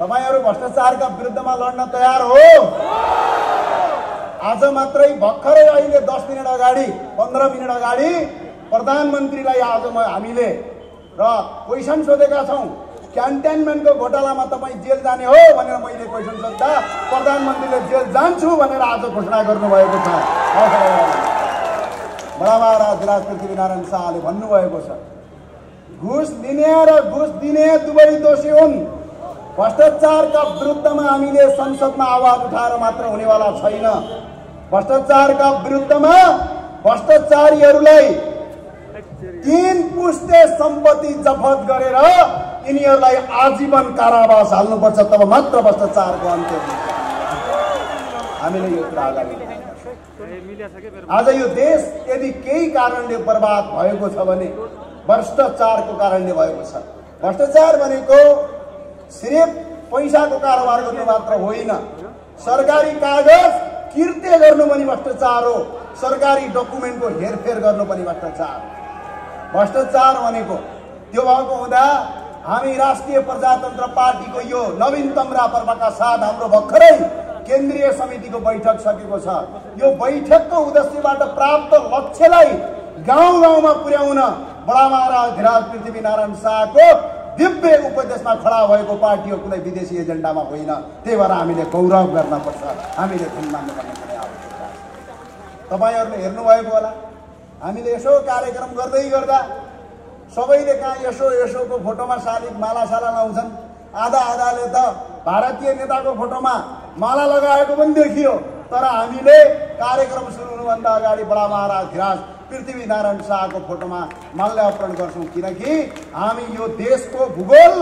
तपाईहरु भ्रष्टाचारका विरुद्धमा लड्न तयार हो? आज मात्रै भर्खरै अहिले 10 मिनेट अगाडि 15 मिनेट अगाडि प्रधानमन्त्रीलाई आज हामीले र क्वेशन सोधेका छौं। क्यान्टोनमेन्टको घोटालामा तपाई जेल जाने हो भनेर मैले क्वेशन सोध्दा प्रधानमन्त्रीले जेल जान्छु भनेर आज घोषणा गर्नुभएको छ। बडा महाराज धिराज पृथ्वीनारायण शाहले भन्नुभएको छ, घुस लिने र घुस दिने दुवै दोषी हुन्। भ्रष्टाचारका विरुद्धमा हामीले संसदमा आवाज उठाएर मात्र हुनेवाला छैन। भ्रष्टाचारका विरुद्धमा भ्रष्टाचारीहरूलाई 3 पुस्ते सम्पत्ति जफत गरेर यिनीहरूलाई आजीवन कारावास हाल्नुपर्छ, तब मात्र भ्रष्टाचारको अन्त्य हुन्छ। हामीले यो कुरा अगाडि आज यो देश यदि केही कारणले बर्बाद भएको छ भने भ्रष्टाचारको कारणले भएको छ। भ्रष्टाचार भनेको सिर्फ पैसाको कारोबार गर्नु मात्र होइन, सरकारी कागज किर्ते गर्नु पनि भ्रष्टाचार हो, सरकारी डकुमेन्टको हेरफेर गर्नु पनि भ्रष्टाचार। भ्रष्टाचार भनेको त्यो भएको हुँदा हामी राष्ट्रिय प्रजातन्त्र पार्टीको यो नवीनतम रापरपाका साथ हाम्रो भर्खरै केन्द्रीय समितिको बैठक सकेको छ। यो बैठकको उद्देश्यबाट प्राप्त लक्ष्यलाई गाउँ गाउँमा पुर्याउन बडा महाराज धिराज पृथ्वीनारायण शाहको दिव्य उपदेशमा खडा भएको पार्टी हो, कुनै विदेशी एजेन्डामा होइन। त्यही भएर हामीले गौरव गर्न पर्छ, हामीले सम्मान गर्ने कुनै आवश्यकता छ। तपाईहरुले हेर्नुभएको होला, हामीले यसो कार्यक्रम गर्दै गर्दा सबैले कहाँ यसोको फोटोमा शालिग मालासाला लाउँछन्, आधाले त भारतीय नेताको फोटोमा माला लगाएको पनि देखियो। तर हामीले कार्यक्रम सुरु हुनुभन्दा अगाडि बडा महाराज धिराज पृथ्वीनारायण शाहको फोटोमा माल्यार्पण गर्छौं, किनकि हामी यो देशको भूगोल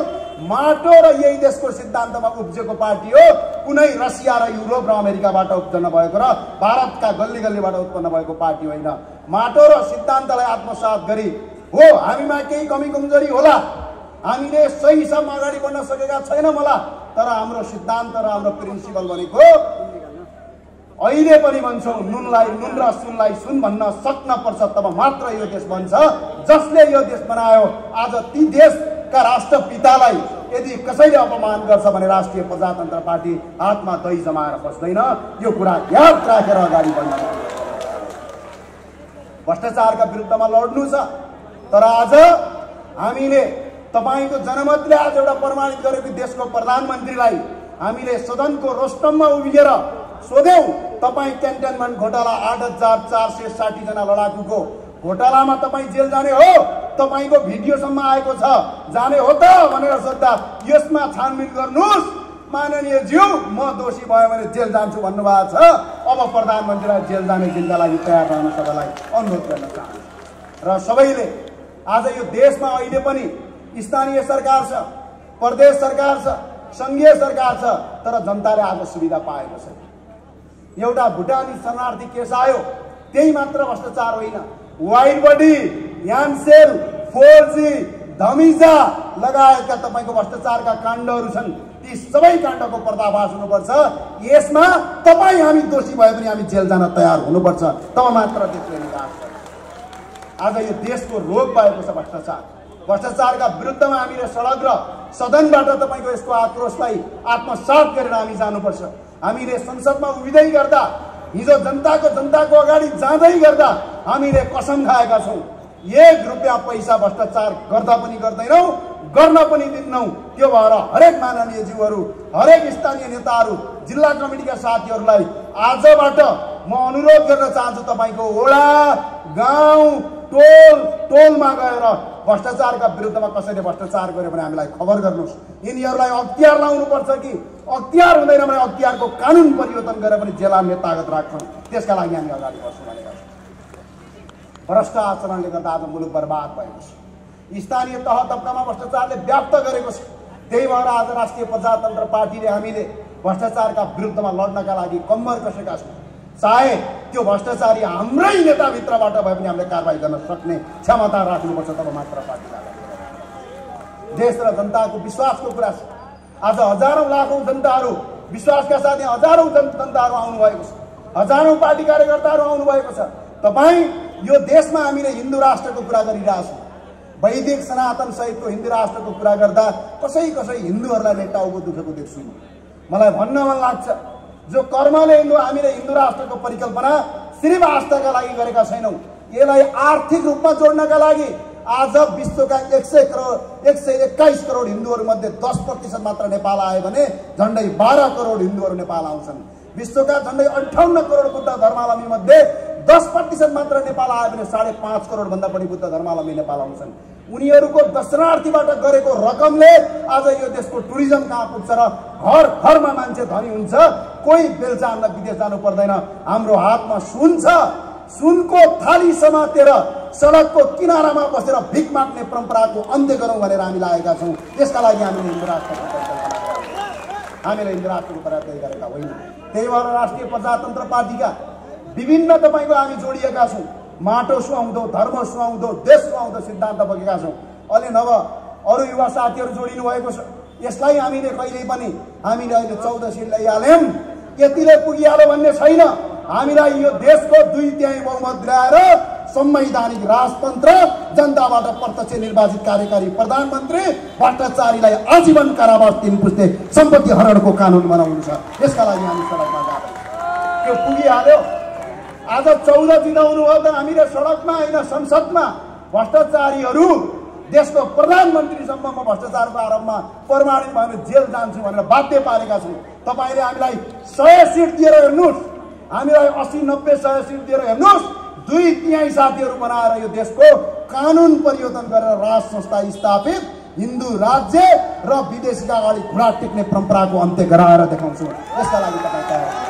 माटो र यही देशको सिद्धान्तमा उब्जेको पार्टी हो। कुनै रसिया र युरोप र अमेरिकाबाट उत्पन्न भएको र भारतका गल्ली गल्लीबाट उत्पन्न भएको पार्टी होइन। माटो र सिद्धान्तलाई आत्मसात गरी हो हामीमा केही कमी कमजोरी होला, हामीले सही हिसाबमा अगाडि बढ्न सकेका छैनौं होला, तर हाम्रो सिद्धान्त र हाम्रो प्रिन्सिपल भनेको अहिले पनि भन्छौं, नुनलाई नुन र सुनलाई सुन भन्न सक्न पर्छ, तब मात्र यो देश बन्छ। जसले यो देश बनायो आज ती देशका राष्ट्रपितालाई यदि कसैले अपमान गर्छ भने राष्ट्रिय प्रजातन्त्र पार्टी हातमा दही जमाएर बस्दैन। यो कुरा याद राखेर अगाडि बढ्न भ्रष्टाचारका विरुद्धमा लड्नु छ। तर आज हामीले तपाईको जनमतले आज एउटा प्रमाणित गरेको देशको प्रधानमन्त्रीलाई हामीले सदनको रोस्टममा उभिएर सोध्यौं, तपाई क्यान्टोनमेन्ट घोटाला 8460 जना लडाकुको घोटालामा तपाई जेल जाने हो? तपाईको भिडियोसम्म आएको छ, जाने हो त भनेर सोध्दा यसमा छानबिन गर्नुस् माननीय ज्यू, म दोषी भयो भने जेल जान्छु भन्नुभएको छ। अब प्रधानमन्त्रीलाई जेल जाने दिनका लागि तयार रहन सबैलाई अनुरोध गर्न चाहन्छु। र सबैले आज यो देशमा अहिले पनि स्थानीय सरकार छ, प्रदेश सरकार छ, संघीय सरकार छ, तर जनताले आज सुविधा पाएको छ। एउटा भुटानी शरणार्थी केस आयो, त्यही मात्र भ्रष्टाचार होइन, वाइड बडी, यानसेल, 4G, धमिजा लगायतका तपाईको भ्रष्टाचारका काण्डहरू छन्। ती सबै काण्डको पर्दाफास हुनुपर्छ। यसमा तपाई हामी दोषी भए पनि हामी जेल जान तयार हुनुपर्छ, तब मात्र देशले विकास गर्छ। आज यो देशको रोग भएको छ भ्रष्टाचार। भ्रष्टाचारका विरुद्धमा हामीले सडक र सदनबाट तपाईको यसको आक्रोशलाई आत्मसात गरेर हामी जानुपर्छ। हामीले संसदमा उभिँदै गर्दा, हिजो जनताको अगाडि जाँदै गर्दा हामीले कसम खाएका छौं, 1 रुपैयाँ पैसा भ्रष्टाचार गर्दा पनि गर्दैनौं, गर्न पनि दिन्नौं। त्यो भएर हरेक माननीय ज्यूहरू, हरेक स्थानीय नेताहरू, जिल्ला कमिटीका साथीहरूलाई आजबाट म अनुरोध गर्न चाहन्छु, तपाईको वडा, गाउँ, टोलमा गएर भ्रष्टाचारका विरुद्धमा कसैले भ्रष्टाचार गर्यो भने हामीलाई खबर गर्नुहोस्। यिनीहरूलाई अख्तियार लाउनुपर्छ कि अख्तियार हुँदैन भने अख्तियारको कानुन परिवर्तन गरेर पनि जेलमा तागत राख्छौँ। त्यसका लागि हामी अगाडि बढ्छौँ भनेका छौँ। भ्रष्ट आचरणले गर्दा आज मुलुक बर्बाद भएको छ। स्थानीय तह तबकामा भ्रष्टाचारले व्याप्त गरेको छ। त्यही भएर आज राष्ट्रिय प्रजातन्त्र पार्टीले हामीले भ्रष्टाचारका विरुद्धमा लड्नका लागि कम्मर कसेका छौँ। चाहे त्यो भ्रष्टाचारी हाम्रै नेताभित्रबाट भए पनि हामीले कारबाही गर्न सक्ने क्षमता राख्नुपर्छ, तब मात्र पार्टीलाई देश र जनताको विश्वासको कुरा छ। आज हजारौं लाखौं जनताहरू विश्वासका साथ यहाँ हजारौं जनताहरू आउनुभएको छ, हजारौं पार्टी कार्यकर्ताहरू आउनुभएको छ। तपाई यो देशमा हामीले हिन्दू राष्ट्रको कुरा गरिरहेछौँ, वैदिक सनातन सहितको हिन्दू राष्ट्रको कुरा गर्दा कसै हिन्दूहरूलाई नै टाउको दुखेको देख्छु। मलाई भन्न मन लाग्छ, जो कर्मले हामीले हिन्दू राष्ट्रको परिकल्पना सिर्फ आस्थाका लागि गरेका छैनौँ, यसलाई आर्थिक रूपमा जोड्नका लागि आज विश्वका 121 करोड हिन्दूहरूमध्ये 10% मात्र नेपाल आयो भने झन्डै 12 करोड हिन्दूहरू नेपाल आउँछन्। विश्वका झन्डै 58 करोड बुद्ध धर्मावलम्बी मध्ये 10% मात्र नेपाल आयो भने 5.5 करोड भन्दा बढी बुद्ध धर्मावलम्बी नेपाल आउँछन्। उनीहरूको दर्शनार्थीबाट गरेको रकमले आज यो देशको टुरिज्म कहाँ पुग्छ र घर घरमा मान्छे धनी हुन्छ। कोही बेलचान विदेश जानु पर्दैन। हाम्रो हातमा सुन छ, सुनको थाली समातेर सडकको किनारामा बसेर भिख माग्ने परम्पराको अन्त्य गरौँ भनेर हामी लागेका छौँ। त्यसका लागि हामीले हिन्दू राष्ट्रको तयारी गरेका होइन। त्यही भएर राष्ट्रिय प्रजातन्त्र पार्टीका विभिन्न तपाईँको हामी जोडिएका छौँ। माटो सुहाउँदो, धर्म सुहाउँदो, देश सुहाउँदो सिद्धान्त बोकेका छौँ। अलि नभ अरू युवा साथीहरू जोडिनु भएको छ। यसलाई हामीले कहिल्यै पनि हामीले अहिले 14 सिट ल्याइहाल्यौँ, यतिले पुगिहाल्यो भन्ने छैन। हामीलाई यो देशको 2/3 बहुमत ल्याएर संवैधानिक राजतन्त्र, जनताबाट प्रत्यक्ष निर्वाचित कार्यकारी प्रधानमन्त्री, भ्रष्टाचारीलाई आजीवन कारावास 3 पुस्ते सम्पत्ति हरणको कानुन बनाउनु छ। यसका लागि हामी सडकमा जाँदैछौँ। त्यो पुगिहाल्यो। आज 14 जिताउनु हो त हामीले सडकमा होइन संसदमा भ्रष्टाचारीहरू, देशको प्रधानमन्त्रीसम्ममा भ्रष्टाचारको आरोपमा प्रमाणित भयो भने जेल जान्छु भनेर बाध्य पारेका छौँ। तपाईँले हामीलाई 100 सिट दिएर हेर्नुहोस्, हामीलाई 80-90-100 सिट दिएर हेर्नुहोस्। 2/3 साथीहरू बनाएर यो देशको कानुन परिवर्तन गरेर राज संस्था स्थापित, हिन्दू राज्य र विदेशीका अगाडि घुँडा टेक्ने परम्पराको अन्त्य गराएर देखाउँछु। यसका लागि तपाईँ तयार हुनुहोस्।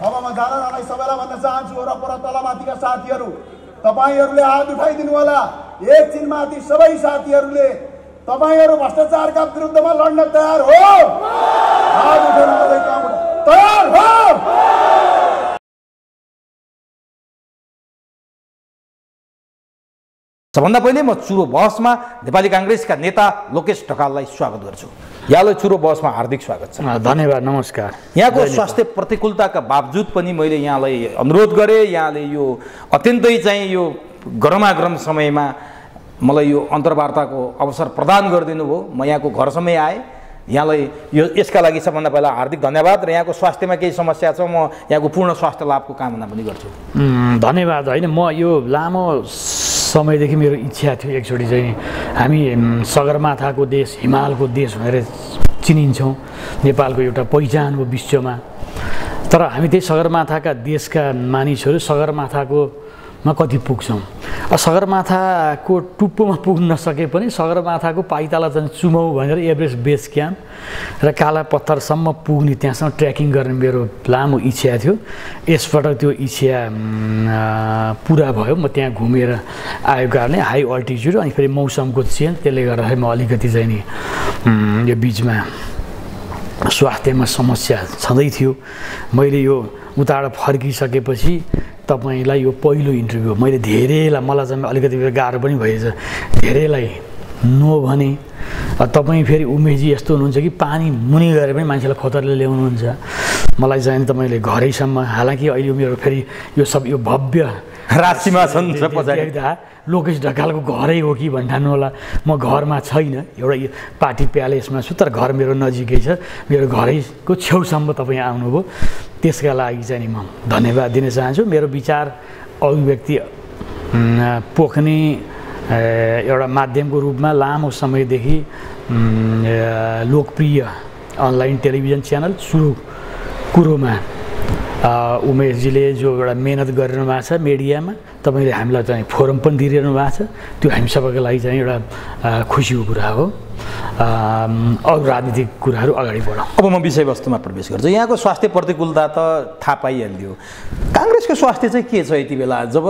अब म जान सबैलाई भन्न चाहन्छु, वरपर तलमाथिका साथीहरू, तपाईँहरूले हात उठाइदिनु होला। एकछिनमाथि सबै साथीहरूले तपाईँहरू भ्रष्टाचारका विरुद्धमा लड्न तयार हो? हात उठाउन अझै काम तयार हो? सबभन्दा पहिले म चुरो बहसमा नेपाली काङ्ग्रेसका नेता लोकेश ढकाललाई स्वागत गर्छु। यहाँलाई चुरो बहसमा हार्दिक स्वागत छ। धन्यवाद, नमस्कार। यहाँको स्वास्थ्य प्रतिकूलताका बावजुद पनि मैले यहाँलाई अनुरोध गरेँ, यहाँले यो अत्यन्तै चाहिँ यो गरमागरम समयमा मलाई यो अन्तर्वार्ताको अवसर प्रदान गरिदिनु भयो। म यहाँको घरसम्मै आएँ। यहाँलाई यो यसका लागि सबभन्दा पहिला हार्दिक धन्यवाद। र यहाँको स्वास्थ्यमा केही समस्या छ, म यहाँको पूर्ण स्वास्थ्य लाभको कामना पनि गर्छु। धन्यवाद। होइन, म यो लामो समयदेखि मेरो इच्छा थियो एकचोटि चाहिँ हामी सगरमाथाको देश, हिमालको देश भनेर चिनिन्छौँ, नेपालको एउटा पहिचान हो विश्वमा। तर हामी त्यही सगरमाथाका देशका मानिसहरू सगरमाथाकोमा कति पुग्छौँ? सगरमाथाको टुप्पोमा पुग्न नसके पनि सगरमाथाको पाइताला चाहिँ चुमौ भनेर एभरेस्ट बेस क्याम्प र काला पत्थरसम्म पुग्ने, त्यहाँसम्म ट्रेकिङ गर्ने मेरो लामो इच्छा थियो। यसपटक त्यो इच्छा पुरा भयो। म त्यहाँ घुमेर आएको कारणले हाई अल्टिच्युड, अनि फेरि मौसमको चेन्ज, त्यसले गर्दाखेरि म अलिकति चाहिँ नि यो बिचमा स्वास्थ्यमा समस्या छँदै थियो। मैले यो उताबाट फर्किसकेपछि तपाईँलाई यो पहिलो इन्टरभ्यू, मैले धेरैलाई, मलाई चाहिँ अलिकति गाह्रो पनि भएछ, धेरैलाई नो भने। तपाईँ फेरि उमेशजी यस्तो हुनुहुन्छ कि पानी मुनि गएर पनि मान्छेलाई खतरले ल्याउनुहुन्छ। मलाई चाहिँ तपाईँले घरैसम्म, हालाकि अहिले मेरो फेरि यो सब यो भव्य राशिमा छन् लोकेश ढकालको घरै हो कि भन्ठान्नु होला। म घरमा छैन, एउटा यो पार्टी प्यालेसमा छु, तर घर मेरो नजिकै छ। मेरो घरैको छेउसम्म तपाईँ आउनुभयो, त्यसका लागि चाहिँ म धन्यवाद दिन चाहन्छु। मेरो विचार अभिव्यक्ति पोख्ने एउटा माध्यमको रूपमा लामो समयदेखि लोकप्रिय अनलाइन टेलिभिजन च्यानल सुरु कुरोमा उमेशजीले जो एउटा मेहनत गरिरहनु भएको छ मिडियामा, तपाईँले हामीलाई चाहिँ फोरम पनि दिइरहनु भएको छ, त्यो हामी सबैको लागि चाहिँ एउटा खुसीको कुरा हो। अरू राजनीतिक कुराहरू अगाडि बढाउँ। अब म विषयवस्तुमा प्रवेश गर्छु। यहाँको स्वास्थ्य प्रतिकूलता त थाहा पाइहाल्यो। काङ्ग्रेसको स्वास्थ्य चाहिँ के छ यति बेला, जब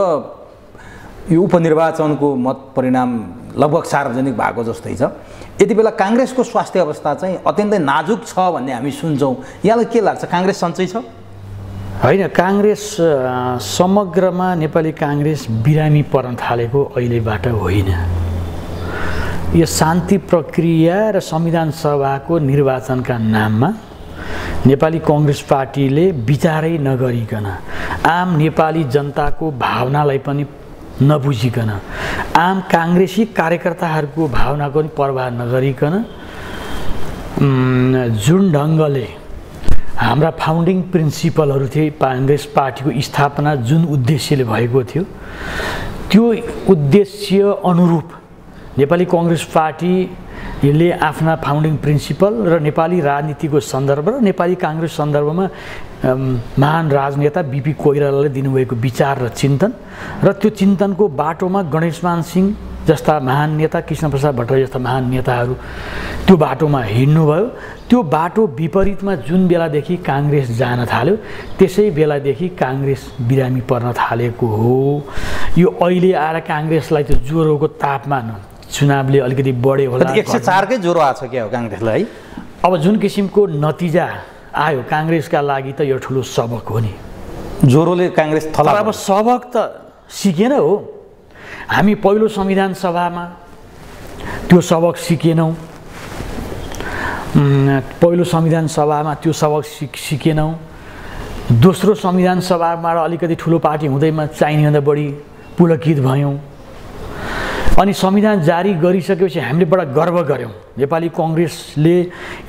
यो उपनिर्वाचनको मत परिणाम लगभग सार्वजनिक भएको जस्तै छ? यति बेला काङ्ग्रेसको स्वास्थ्य अवस्था चाहिँ अत्यन्तै नाजुक छ भन्ने हामी सुन्छौँ। यहाँलाई के लाग्छ, काङ्ग्रेस सन्चै छ? होइन, काङ्ग्रेस समग्रमा नेपाली काङ्ग्रेस बिरामी पर्न थालेको अहिलेबाट होइन। यो शान्ति प्रक्रिया र संविधान सभाको निर्वाचनका नाममा नेपाली काङ्ग्रेस पार्टीले विचारै नगरिकन आम नेपाली जनताको भावनालाई पनि नबुझिकन आम काङ्ग्रेसी कार्यकर्ताहरूको भावनाको पनि परवाह नगरिकन जुन ढङ्गले हाम्रा फाउन्डिङ प्रिन्सिपलहरू थिए काङ्ग्रेस पार्टीको स्थापना जुन उद्देश्यले भएको थियो त्यो उद्देश्य अनुरूप नेपाली काङ्ग्रेस पार्टीले आफ्ना फाउन्डिङ प्रिन्सिपल र नेपाली राजनीतिको सन्दर्भ र नेपाली काङ्ग्रेस सन्दर्भमा महान राजनेता बीपी कोइरालाले दिनुभएको विचार र चिन्तन र त्यो चिन्तनको बाटोमा गणेशमान सिंह जस्ता महान नेता, कृष्णप्रसाद भट्टराई जस्ता महान नेताहरू त्यो बाटोमा हिँड्नुभयो। त्यो बाटो विपरीतमा जुन बेलादेखि काङ्ग्रेस जान थाल्यो त्यसै बेलादेखि काङ्ग्रेस बिरामी पर्न थालेको हो। यो अहिले आएर काङ्ग्रेसलाई त्यो ज्वरोको तापमा चुनावले अलिकति बढ्यो होला, 104 कै ज्वरो आछ क्या हो काङ्ग्रेसलाई। अब जुन किसिमको नतिजा आयो काङ्ग्रेसका लागि त यो ठुलो सबक हो नि। ज्वरोले काङ्ग्रेस थला। अब सबक त सिकेन हो। हामी पहिलो संविधान सभामा त्यो सबक सिकेनौँ, पहिलो संविधान सभामा त्यो सबक सिकेनौँ। दोस्रो संविधान सभाबाट अलिकति ठुलो पार्टी हुँदैमा चाहिनेभन्दा बढी पुलकित भयौँ। अनि संविधान जारी गरिसकेपछि हामीले बडा गर्व गऱ्यौँ। नेपाली काङ्ग्रेसले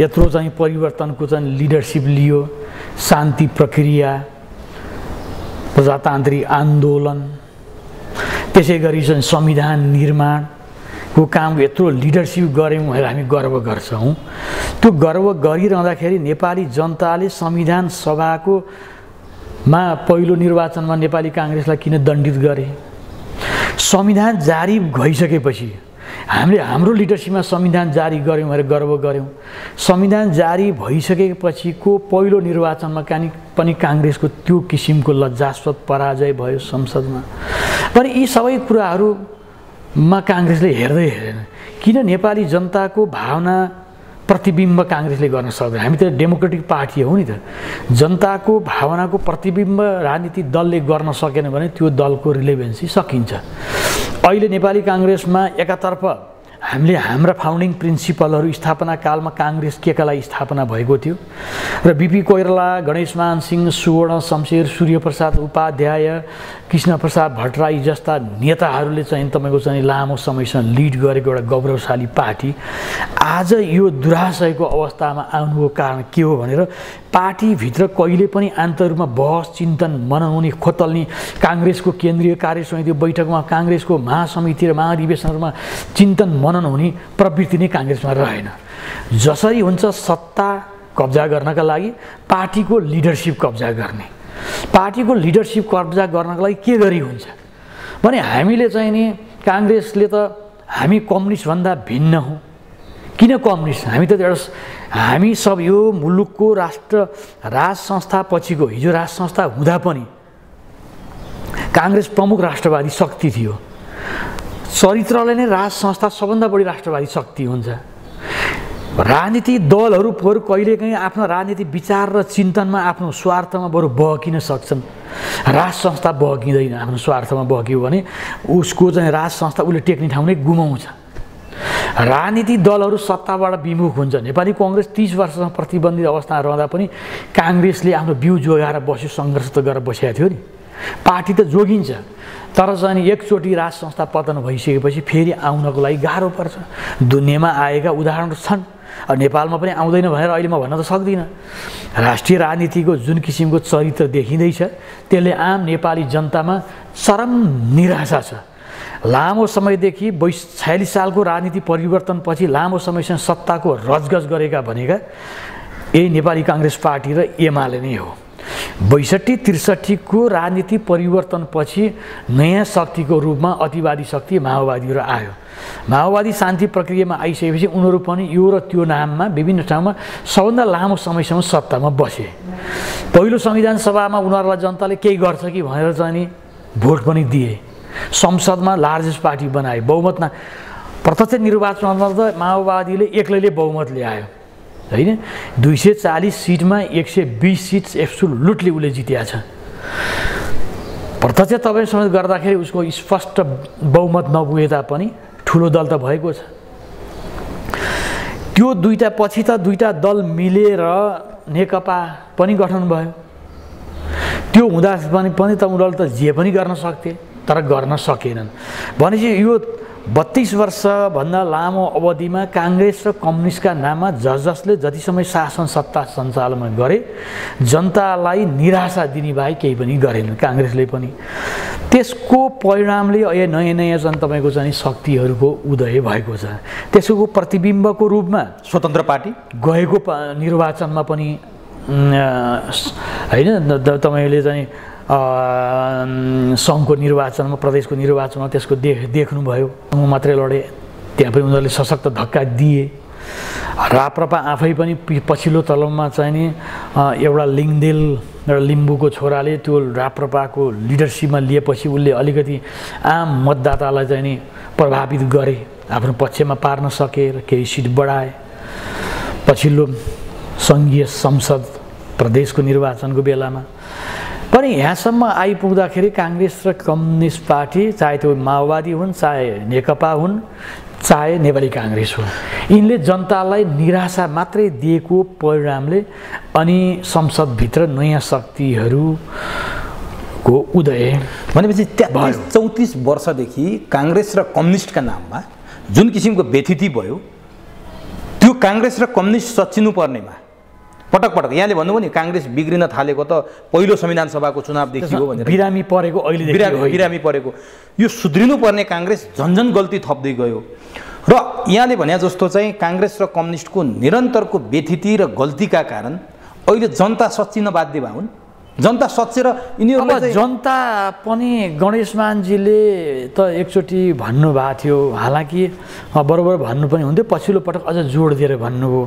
यत्रो चाहिँ परिवर्तनको चाहिँ लिडरसिप लियो, शान्ति प्रक्रिया, प्रजातान्त्रिक आन्दोलन, त्यसै गरी चाहिँ संविधान निर्माणको काम यत्रो लिडरसिप गऱ्यौँ भनेर हामी गर्व गर्छौँ। त्यो गर्व गरिरहँदाखेरि नेपाली जनताले संविधान सभाको पहिलो निर्वाचनमा नेपाली काङ्ग्रेसलाई किन दण्डित गरे? संविधान जारी भइसकेपछि हामीले हाम्रो लिडरसिपमा संविधान जारी गऱ्यौँ भनेर गर्व गऱ्यौँ। संविधान जारी भइसकेपछिको पहिलो निर्वाचनमा पनि काङ्ग्रेसको त्यो किसिमको लज्जास्पद पराजय भयो संसदमा। तर यी सबै कुराहरूमा काङ्ग्रेसले हेर्दै हेरेन। किन नेपाली जनताको भावना प्रतिबिम्ब काङ्ग्रेसले गर्न सक्दैन? हामी त डेमोक्रेटिक पार्टी हौ नि त। जनताको भावनाको प्रतिबिम्ब राजनीतिक दलले गर्न सकेन भने त्यो दलको रिलेभेन्सी सकिन्छ। अहिले नेपाली काङ्ग्रेसमा एकातर्फ हामीले हाम्रा फाउन्डिङ प्रिन्सिपलहरू स्थापना कालमा काङ्ग्रेस केका लागि स्थापना भएको थियो र बीपी कोइराला, गणेशमान सिंह, सुवर्ण शमशेर, सूर्यप्रसाद उपाध्याय, कृष्णप्रसाद भट्टराई जस्ता नेताहरूले चाहिँ तपाईँको चाहिँ लामो समयसम्म लिड गरेको एउटा गौरवशाली पार्टी आज यो दुराशयको अवस्थामा आउनुको कारण के हो भनेर पार्टीभित्र कहिले पनि आन्तरिकमा बहस, चिन्तन, मनन हुने, खोतल्ने, काङ्ग्रेसको केन्द्रीय कार्य समिति बैठकमा, काङ्ग्रेसको महासमिति र महाधिवेशनहरूमा चिन्तन मनन हुने प्रवृत्ति नै काङ्ग्रेसमा रहेन। जसरी हुन्छ सत्ता कब्जा गर्नका लागि पार्टीको लिडरसिप कब्जा गर्ने, पार्टीको लिडरसिप कब्जा गर्नका लागि के गरी हुन्छ भने हामीले चाहिँ नि काङ्ग्रेसले त हामी कम्युनिस्टभन्दा भिन्न हौँ। किन कम्युनिस्ट? हामी सब यो मुलुकको राज संस्था पछिको हिजो राज संस्था हुँदा पनि काङ्ग्रेस प्रमुख राष्ट्रवादी शक्ति थियो। चरित्रले नै राज संस्था सबभन्दा बढी राष्ट्रवादी शक्ति हुन्छ। राजनीतिक दलहरू कहिलेकाहीँ आफ्नो राजनीतिक विचार र चिन्तनमा आफ्नो स्वार्थमा बरु बहकिन सक्छन्। राज संस्था बहकिँदैन। आफ्नो स्वार्थमा बहक्यो भने उसको चाहिँ राज संस्था उसले टेक्ने ठाउँ नै गुमाउँछ। राजनीतिक दलहरू सत्ताबाट विमुख हुन्छ। नेपाली काङ्ग्रेस 30 वर्षसम्म प्रतिबन्धित अवस्थामा रहँदा पनि काङ्ग्रेसले आफ्नो बिउ जोगाएर बस्यो, सङ्घर्ष त गरेर बसेको थियो नि। पार्टी त जोगिन्छ तर चाहिँ एकचोटि राज संस्था पतन भइसकेपछि फेरि आउनको लागि गाह्रो पर्छ। दुनियाँमा आएका उदाहरण छन्, नेपालमा पनि आउँदैन भनेर अहिले म भन्न त सक्दिनँ। राष्ट्रिय राजनीतिको जुन किसिमको चरित्र देखिँदैछ त्यसले आम नेपाली जनतामा चरम निराशा छ। लामो समयदेखि 46 सालको राजनीति परिवर्तनपछि लामो समयसम्म सत्ताको रजगज गरेका भनेका यही नेपाली काङ्ग्रेस पार्टी र एमाले नै हो। 62-63 को राजनीति परिवर्तनपछि नयाँ शक्तिको रूपमा अतिवादी शक्ति माओवादीहरू आयो। माओवादी शान्ति प्रक्रियामा आइसकेपछि उनीहरू पनि यो र त्यो नाममा विभिन्न ठाउँमा सबभन्दा लामो समयसम्म सत्तामा बसे। पहिलो संविधान सभामा उनीहरूलाई जनताले केही गर्छ कि भनेर चाहिँ नि भोट पनि दिए। संसदमा लार्जेस्ट पार्टी बनाए। बहुमतमा प्रत्यक्ष निर्वाचनमा त माओवादीले एक्लैले बहुमत ल्यायो हैन। 240 सिटमा 120 सिट एब्सोल्युटली उसले जितेको छ। प्रत्यक्ष तपाईसँग गर्दाखेरि उसको स्पष्ट बहुमत नपुगे तापनि ठुलो दल त भएको छ। त्यो दुईटा पछि त दुईटा दल मिलेर नेकपा पनि गठन भयो। त्यो हुँदा पनि त उनीहरूले त जे पनि गर्न सक्थे। तर गर्न सकेनन्। भनेपछि यो 32 वर्षभन्दा लामो अवधिमा काङ्ग्रेस र कम्युनिस्टका नाममा जसले जति समय शासन सत्ता सञ्चालन गरे जनतालाई निराशा दिने बाहेक केही पनि गरेनन् काङ्ग्रेसले पनि। त्यसको परिणामले अहिले नयाँ नयाँ तपाईँको चाहिँ शक्तिहरूको उदय भएको छ। त्यसको प्रतिबिम्बको रूपमा स्वतन्त्र पार्टी गएको निर्वाचनमा पनि होइन तपाईँले चाहिँ सङ्घको निर्वाचनमा प्रदेशको निर्वाचनमा त्यसको देख्नुभयो। म मात्रै लडे त्यहाँ पनि उनीहरूले सशक्त धक्का दिए। राप्रपा आफै पनि पछिल्लो तलबमा चाहिँ नि एउटा लिङदेल र लिम्बूको छोराले त्यो राप्रपाको लिडरसिपमा लिएपछि उसले अलिकति आम मतदातालाई चाहिँ नि प्रभावित गरे, आफ्नो पक्षमा पार्न सके र केही सिट बढाए। पछिल्लो सङ्घीय संसद प्रदेशको निर्वाचनको बेलामा पनि यहाँसम्म आइपुग्दाखेरि काङ्ग्रेस र कम्युनिस्ट पार्टी चाहे त्यो माओवादी हुन्, चाहे नेकपा हुन्, चाहे नेपाली काङ्ग्रेस हुन्, यिनले जनतालाई निराशा मात्रै दिएको परिणामले अनि संसदभित्र नयाँ शक्तिहरूको उदय भनेपछि 34 वर्षदेखि काङ्ग्रेस र कम्युनिस्टका नाममा जुन किसिमको व्यथिति भयो त्यो काङ्ग्रेस र कम्युनिस्ट सच्चिनु पर्नेमा पटक पटक यहाँले भन्नुभयो नि काङ्ग्रेस बिग्रिन थालेको त पहिलो संविधान सभाको चुनावदेखि हो भनेर। बिरामी परेको अहिले बिरामी परेको यो सुध्रिनु पर्ने काङ्ग्रेस झन्झन गल्ती थप्दै गयो र यहाँले भने जस्तो चाहिँ काङ्ग्रेस र कम्युनिस्टको निरन्तरको व्यथिति र गल्तीका कारण अहिले जनता सच्चिन बाध्य भए हुन्। जनता सच्चेर यिनीहरूलाई जनता पनि गणेशमानजीले त एकचोटि भन्नुभएको थियो, हालाकि बरोबर भन्नु पनि हुन्थ्यो, पछिल्लो पटक अझ जोड दिएर भन्नुभयो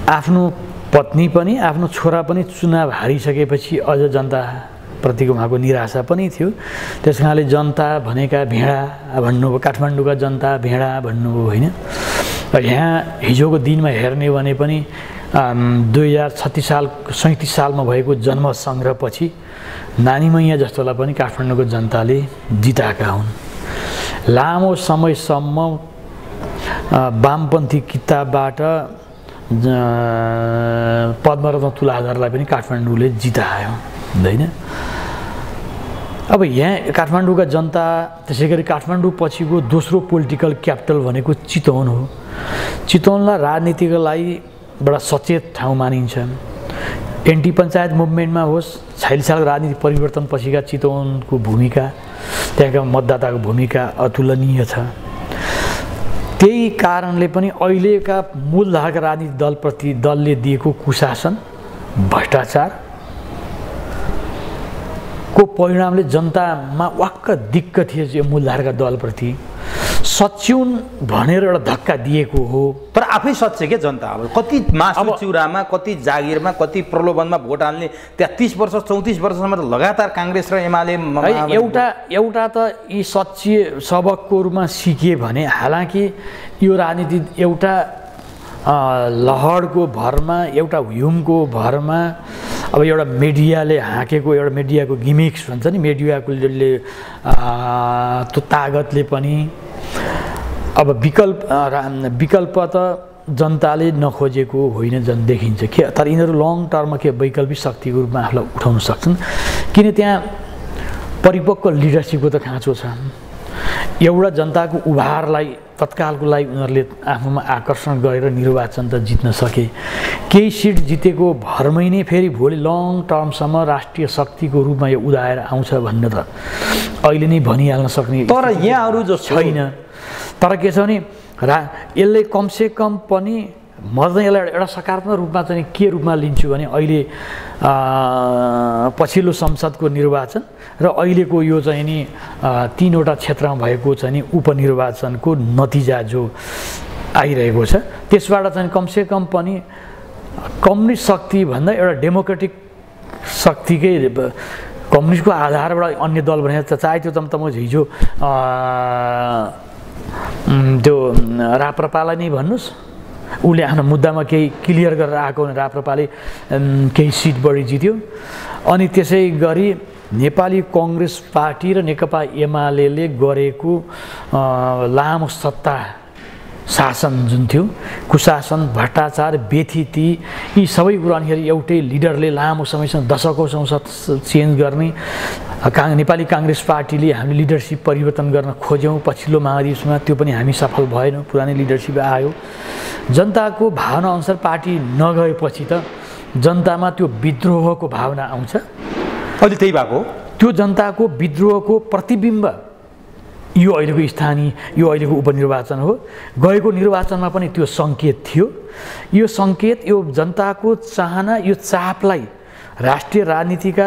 आफ्नो पत्नी पनि आफ्नो छोरा पनि चुनाव हारिसकेपछि अझ जनताप्रतिको उहाँको निराशा पनि थियो। त्यस कारणले जनता भनेका भेडा भन्नुभयो, काठमाडौँका जनता भेडा भन्नुभयो होइन। यहाँ हिजोको दिनमा हेर्ने भने पनि 2037 सालमा भएको जन्म सङ्ग्रहपछि नानीमैया जस्तोलाई पनि काठमाडौँको जनताले जिताएका हुन्। लामो समयसम्म वामपन्थी किताबबाट पद्मरत्न तुलाधरलाई पनि काठमाडौँले जितायो हुँदैन। अब यहाँ काठमाडौँका जनता, त्यसै गरी काठमाडौँ पछिको दोस्रो पोलिटिकल क्यापिटल भनेको चितवन हो। चितवनलाई राजनीतिको लागि बडा सचेत ठाउँ मानिन्छ। एन्टी पञ्चायत मुभमेन्टमा होस्, 46 सालको राजनीतिक परिवर्तन पछिका चितवनको भूमिका, त्यहाँका मतदाताको भूमिका अतुलनीय छ। त्यही कारणले पनि अहिलेका मूलधारका राजनीतिक दलप्रति दलले दिएको कुशासन, भ्रष्टाचारको परिणामले जनतामा वाक्क दिक्क थिए यो मूलधारका दलप्रति। सच्युन भनेर एउटा धक्का दिएको हो, तर आफै सच्चे के जनता। अब कति मासु चिउरामा, कति जागिरमा, कति प्रलोभनमा भोट हाल्ने, त्यहाँ 30 वर्ष 34 वर्षसम्म त लगातार काङ्ग्रेस र एमाले एउटा त यी सच्चे सबकको रूपमा सिकिए भने, हालाकि यो राजनीति एउटा लहरको भरमा, एउटा ह्युमको भरमा, अब एउटा मिडियाले हाँकेको, एउटा मिडियाको गिमिक्स भन्छ नि, मिडियाको त्यो तागतले पनि अब विकल्प त जनताले नखोजेको होइन देखिन्छ के, तर यिनीहरू लङ टर्ममा के वैकल्पिक शक्तिको रूपमा आफूलाई उठाउन सक्छन्, किन त्यहाँ परिपक्व लिडरसिपको त खाँचो छ। एउटा जनताको उभारलाई तत्कालको लागि उनीहरूले आफूमा आकर्षण गरेर निर्वाचन त जित्न सके। केही सिट जितेको भरमै नै फेरि भोलि लङ टर्मसम्म राष्ट्रिय शक्तिको रूपमा यो उदाएर आउँछ भन्ने त अहिले नै भनिहाल्न सक्ने, तर यहाँहरू जो छैन। तर के छ भने यसले कमसेकम पनि म चाहिँ यसलाई एउटा सकारात्मक रूपमा चाहिँ के रूपमा लिन्छु भने, अहिले पछिल्लो संसदको निर्वाचन र अहिलेको यो चाहिँ नि 3वटा क्षेत्रमा भएको चाहिँ नि उपनिर्वाचनको नतिजा जो आइरहेको छ, त्यसबाट चाहिँ कमसेकम पनि कम्युनिस्ट शक्तिभन्दा एउटा डेमोक्रेटिक शक्तिकै कम्युनिस्टको आधारबाट अन्य दल भनेर चाहे त्यो त म हिजो त्यो राप्रपालाई नै भन्नुहोस्, उसले आफ्नो मुद्दामा केही क्लियर गरेर आएको भने राप्रपाले केही सिट बढी जित्यो। अनि त्यसै गरी नेपाली कङ्ग्रेस पार्टी र नेकपा एमाले गरेको लामो सत्ता शासन जुन थियो, कुशासन, भ्रष्टाचार, व्यथिति, यी सबै कुरा अनिखेरि एउटै लिडरले लामो समयसम्म दशकौँसम्म चेन्ज गर्ने नेपाली काङ्ग्रेस पार्टीले हामीले लिडरसिप परिवर्तन गर्न खोज्यौँ। पछिल्लो महाधिवेशनमा त्यो पनि हामी सफल भएनौँ, पुरानै लिडरसिप आयो। जनताको भावना अनुसार पार्टी नगएपछि त जनतामा त्यो विद्रोहको भावना आउँछ। अहिले त्यही भएको त्यो जनताको विद्रोहको प्रतिबिम्ब यो अहिलेको स्थानीय, यो अहिलेको उपनिर्वाचन हो। गएको निर्वाचनमा पनि त्यो सङ्केत थियो। यो सङ्केत, यो जनताको चाहना, यो चापलाई राष्ट्रिय राजनीतिका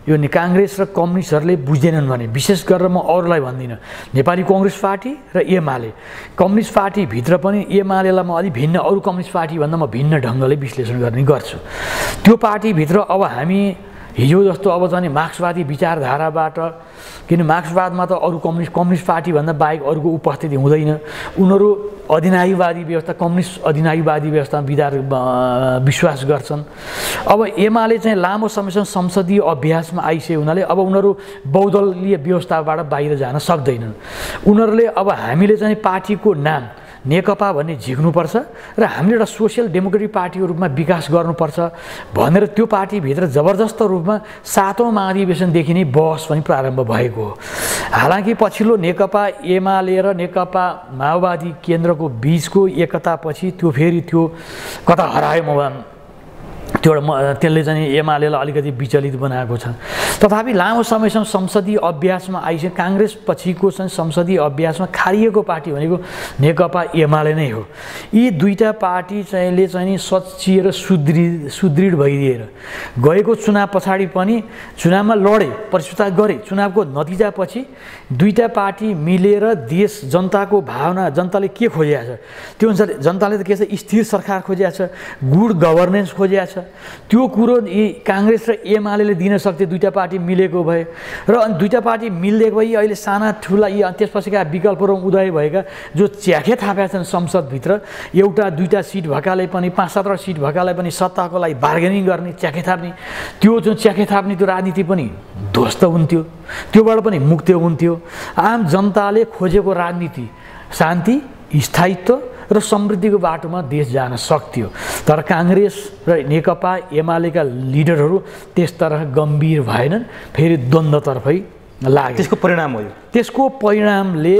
यो काङ्ग्रेस र कम्युनिस्टहरूले बुझ्दैनन् भने, विशेष गरेर म अरूलाई भन्दिनँ, नेपाली कङ्ग्रेस पार्टी र एमाले, कम्युनिस्ट पार्टीभित्र पनि एमालेलाई म अलिक भिन्न, अरू कम्युनिस्ट पार्टीभन्दा म भिन्न ढङ्गले विश्लेषण गर्ने गर्छु। त्यो पार्टीभित्र अब हामी हिजो जस्तो अब चाहिँ मार्क्सवादी विचारधाराबाट, किन मार्क्सवादमा त अरू कम्युनिस्ट पार्टीभन्दा बाहेक अरूको उपस्थिति हुँदैन। उनीहरू अधिनायकवादी व्यवस्था, कम्युनिस्ट अधिनायकवादी व्यवस्थामा विश्वास गर्छन्। अब एमाले चाहिँ लामो समयसम्म संसदीय अभ्यासमा आइसक्यो हुनाले अब उनीहरू बहुदलीय व्यवस्थाबाट बाहिर जान सक्दैनन्। उनीहरूले अब हामीले चाहिँ पार्टीको नाम नेकपा भन्ने झिक्नुपर्छ र हामीले एउटा सोसियल डेमोक्रेटिक पार्टीको रूपमा विकास गर्नुपर्छ भनेर त्यो पार्टीभित्र जबरजस्त रूपमा 7औं महाधिवेशनदेखि नै बहस पनि प्रारम्भ भएको हो। हालाकि पछिल्लो नेकपा एमाले र नेकपा माओवादी केन्द्रको बीचको एकतापछि त्यो फेरि त्यो कता हरायो त्यसले चाहिँ एमालेलाई अलिकति विचलित बनाएको छ। तथापि लामो समयसम्म संसदीय अभ्यासमा आइसक्यो। काङ्ग्रेस पछिको चाहिँ संसदीय अभ्यासमा खारिएको पार्टी भनेको नेकपा एमाले नै हो। यी दुईटा पार्टी चाहिँले चाहिँ सच्चिएर सुदृढ भइदिएर गएको चुनाव पछाडि पनि चुनावमा लडे, प्रतिस्पर्धा गरे। चुनावको नतिजापछि दुईटा पार्टी मिलेर देश, जनताको भावना, जनताले के खोजेको छ त्यो अनुसार जनताले त के छ, स्थिर सरकार खोजेको छ, गुड गभर्नेन्स खोजेको छ। त्यो कुरो काङ्ग्रेस र एमाले दिन सक्थे दुईटा पार्टी मिलेको भए। र अनि दुईटा पार्टी मिलेको भए अहिले साना ठुला यी त्यसपछिका विकल्पहरू उदय भएका जो च्याखे थापेका छन् संसदभित्र, एउटा दुईटा सिट भएकाले पनि 5-7 सिट भएकालाई पनि सत्ताको लागि बार्गेनिङ गर्ने, च्याखे थाप्ने, त्यो जो च्याखे थाप्ने त्यो राजनीति पनि ध्वस्त हुन्थ्यो, त्योबाट पनि मुक्त हुन्थ्यो। आम जनताले खोजेको राजनीति शान्ति, स्थायित्व र समृद्धिको बाटोमा देश जान सक्थ्यो। तर काङ्ग्रेस र नेकपा एमालेका लिडरहरू त्यस तरह गम्भीर भएनन्, फेरि द्वन्द्वतर्फै लाग्यो। त्यसको परिणाम हो। त्यसको परिणामले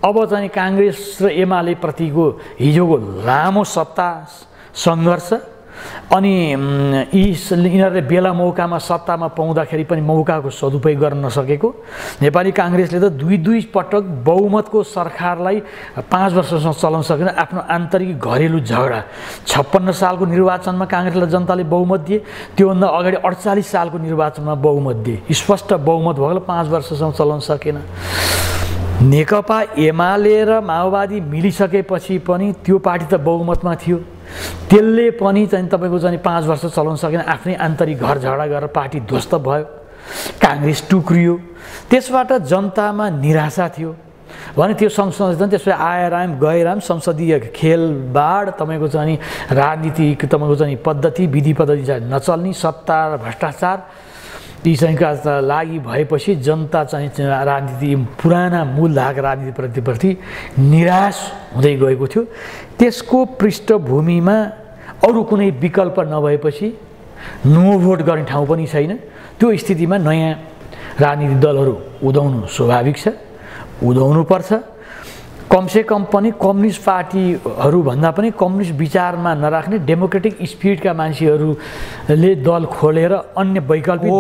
अब चाहिँ काङ्ग्रेस र एमाले प्रतिको हिजोको लामो सत्ता सङ्घर्ष अनि यिनीहरूले बेला मौकामा सत्तामा पाउँदाखेरि पनि मौकाको सदुपयोग गर्न नसकेको। नेपाली काङ्ग्रेसले त दुई पटक बहुमतको सरकारलाई 5 वर्षसम्म चलाउन सकेन। आफ्नो आन्तरिक घरेलु झगडा 56 सालको निर्वाचनमा काङ्ग्रेसलाई जनताले बहुमत दिए, त्योभन्दा अगाडि 48 सालको निर्वाचनमा बहुमत दिए, स्पष्ट बहुमत भएको 5 वर्षसम्म चलाउन सकेन। नेकपा एमाले र माओवादी मिलिसकेपछि पनि त्यो पार्टी त बहुमतमा थियो, त्यसले पनि चाहिँ तपाईँको चाहिँ 5 वर्ष चलाउन सकेन। आफ्नै आन्तरिक घर झगडा गरेर पार्टी ध्वस्त भयो, काङ्ग्रेस टुक्रियो। त्यसबाट जनतामा निराशा थियो भने त्यो संसद त्यसपछि आएर आयौँ गएर आयौँ संसदीय खेलबाड, तपाईँको चाहिँ राजनीतिक तपाईँको चाहिँ पद्धति विधि पद्धति चाहिँ नचल्ने, सत्ता र भ्रष्टाचार यी चाहिँका लागि भएपछि जनता चाहिँ राजनीति पुराना मूलधारका राजनीतिप्रति निराश हुँदै गएको थियो। त्यसको पृष्ठभूमिमा अरू कुनै विकल्प नभएपछि नो भोट गर्ने ठाउँ पनि छैन। त्यो स्थितिमा नयाँ राजनीतिक दलहरू उदाउनु स्वाभाविक छ, उदाउनुपर्छ। कमसेकम पनि कम्युनिस्ट पार्टीहरूभन्दा पनि कम्युनिस्ट विचारमा नराख्ने डेमोक्रेटिक स्पिरिटका मान्छेहरूले दल खोलेर अन्य वैकल्पिक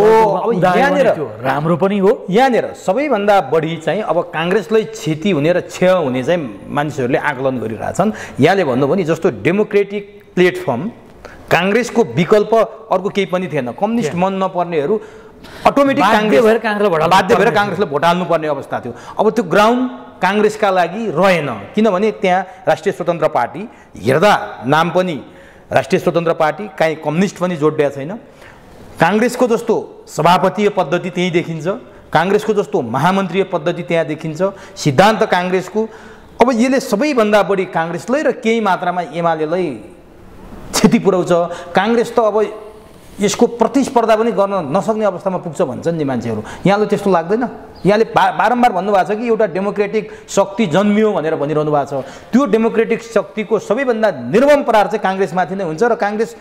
राम्रो पनि हो। यहाँनिर सबैभन्दा बढी चाहिँ अब काङ्ग्रेसलाई क्षति हुने र क्षय हुने चाहिँ मान्छेहरूले आकलन गरिरहेछन्। यहाँले भन्नुभयो नि जस्तो डेमोक्रेटिक प्लेटफर्म, काङ्ग्रेसको विकल्प अर्को केही पनि थिएन। कम्युनिस्ट मन नपर्नेहरू अटोमेटिक बाध्य भएर काङ्ग्रेसलाई भोट हाल्नुपर्ने अवस्था थियो। अब त्यो ग्राउन्ड काङ्ग्रेसका लागि रहेन, किनभने त्यहाँ राष्ट्रिय स्वतन्त्र पार्टी हेर्दा नाम पनि राष्ट्रिय स्वतन्त्र पार्टी, काहीँ कम्युनिस्ट पनि जोडिया छैन। काङ्ग्रेसको जस्तो सभापतीय पद्धति त्यहीँ देखिन्छ, काङ्ग्रेसको जस्तो महामन्त्रीय पद्धति त्यहाँ देखिन्छ, सिद्धान्त काङ्ग्रेसको। अब यसले सबैभन्दा बढी काङ्ग्रेसलाई र केही मात्रामा एमालेलाई क्षति पुर्याउँछ। काङ्ग्रेस त अब यसको प्रतिस्पर्धा पनि गर्न नसक्ने अवस्थामा पुग्छ भन्छन् नि मान्छेहरू। यहाँले त्यस्तो लाग्दैन? यहाँले बारम्बार भन्नुभएको छ कि एउटा डेमोक्रेटिक शक्ति जन्मियो भनेर भनिरहनु भएको छ। त्यो डेमोक्रेटिक शक्तिको सबैभन्दा निर्मम प्रहार चाहिँ काङ्ग्रेसमाथि नै हुन्छ र काङ्ग्रेस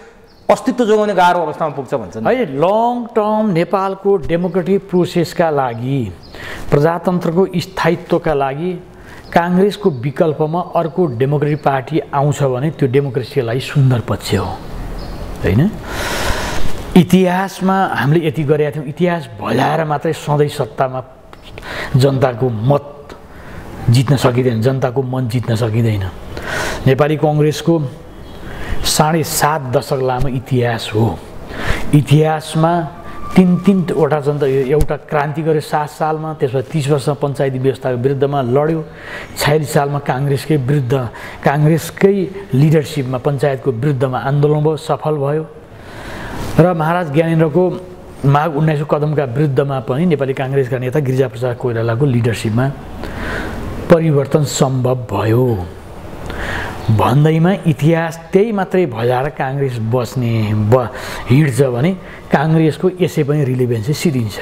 अस्तित्व जोगाउने गाह्रो अवस्थामा पुग्छ भन्छन्। है लङ टर्म नेपालको डेमोक्रेटिक प्रोसेसका लागि, प्रजातन्त्रको स्थायित्वका लागि काङ्ग्रेसको विकल्पमा अर्को डेमोक्रेटिक पार्टी आउँछ भने त्यो डेमोक्रेसीका लागि सुन्दर पक्ष हो हैन। इतिहासमा हामीले यति गरेका थियौँ, इतिहास भजाएर मात्रै सधैँ सत्तामा जनताको मत जित्न सकिँदैन, जनताको मन जित्न सकिँदैन। नेपाली कङ्ग्रेसको 7.5 दशक लामो इतिहास हो। इतिहासमा तीनवटा जनता, एउटा क्रान्ति गर्यो 7 सालमा, त्यसपछि 30 वर्षमा पञ्चायती व्यवस्थाको विरुद्धमा लड्यो, 46 सालमा काङ्ग्रेसकै विरुद्ध, काङ्ग्रेसकै लिडरसिपमा पञ्चायतको विरुद्धमा आन्दोलन भयो, सफल भयो र महाराज ज्ञानेन्द्रको माघ 1900 कदमका विरुद्धमा पनि नेपाली काङ्ग्रेसका नेता गिरिजाप्रसाद कोइरालाको लिडरसिपमा परिवर्तन सम्भव भयो भन्दैमा इतिहास त्यही मात्रै भजाएर काङ्ग्रेस हिँड्छ भने काङ्ग्रेसको यसै पनि रिलेभेन्सी सिद्धिन्छ।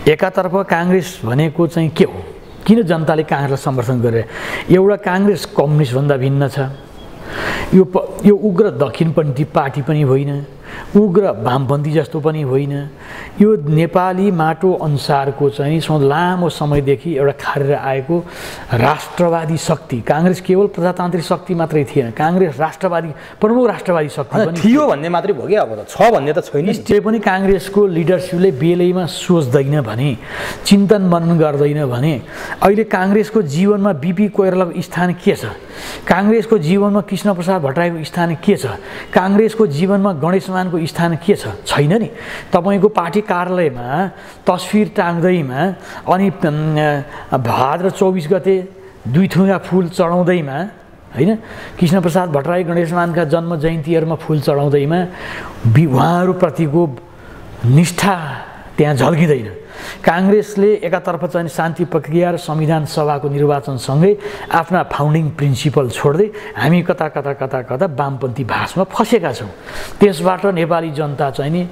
एकातर्फ काङ्ग्रेस भनेको चाहिँ के हो, किन जनताले काङ्ग्रेसलाई समर्थन गरे? एउटा काङ्ग्रेस कम्युनिस्टभन्दा भिन्न छ, यो उग्र दक्षिणपन्थी पार्टी पनि होइन, उग्र वामपन्थी जस्तो पनि होइन, यो नेपाली माटो अनुसारको चाहिँ लामो समयदेखि एउटा खारेर आएको राष्ट्रवादी शक्ति। काङ्ग्रेस केवल प्रजातान्त्रिक शक्ति मात्रै थिएन, काङ्ग्रेस राष्ट्रवादी, प्रमुख राष्ट्रवादी शक्ति पनि थियो भन्ने मात्रै भयो क्या, अब त छ भन्ने त छैन। त्यसले पनि काङ्ग्रेसको लिडरसिपले बेलैमा सोच्दैन भने, चिन्तन मनन गर्दैन भने अहिले काङ्ग्रेसको जीवनमा बिपी कोइरालाको स्थान के छ, काङ्ग्रेसको जीवनमा कृष्णप्रसाद भट्टराईको स्थान के छ, काङ्ग्रेसको जीवनमा गणेश को स्थान के छ? छैन नि। तपाईको पार्टी कार्यालयमा तस्बिर टाङ्दैमा अनि भाद्र 24 गते 2 थुङ्गा फुल चढाउँदैमा हैन, कृष्णप्रसाद भट्टराई गणेशमानका जन्म जयन्तीहरूमा फुल चढाउँदैमा उहाँहरूप्रतिको निष्ठा त्यहाँ झल्किँदैन। काङ्ग्रेसले एकातर्फ चाहिँ शान्ति प्रक्रिया र संविधान सभाको निर्वाचनसँगै आफ्ना फाउन्डिङ प्रिन्सिपल छोड्दै हामी कता वामपन्थी भाषमा फसेका छौँ। त्यसबाट नेपाली जनता चाहिँ नि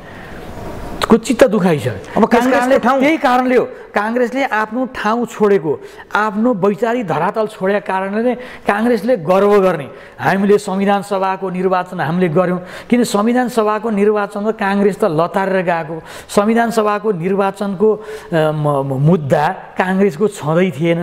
को चित्त दुखाइ छ। अब काङ्ग्रेसले त्यही कारणले हो, काङ्ग्रेसले आफ्नो ठाउँ छोडेको, आफ्नो वैचारिक धरातल छोडेका कारणले नै काङ्ग्रेसले गर्व गर्ने हामीले संविधान सभाको निर्वाचन हामीले गऱ्यौँ। किन संविधान सभाको निर्वाचनमा काङ्ग्रेस त लतारेर गएको, संविधान सभाको निर्वाचनको मुद्दा काङ्ग्रेसको छँदै थिएन,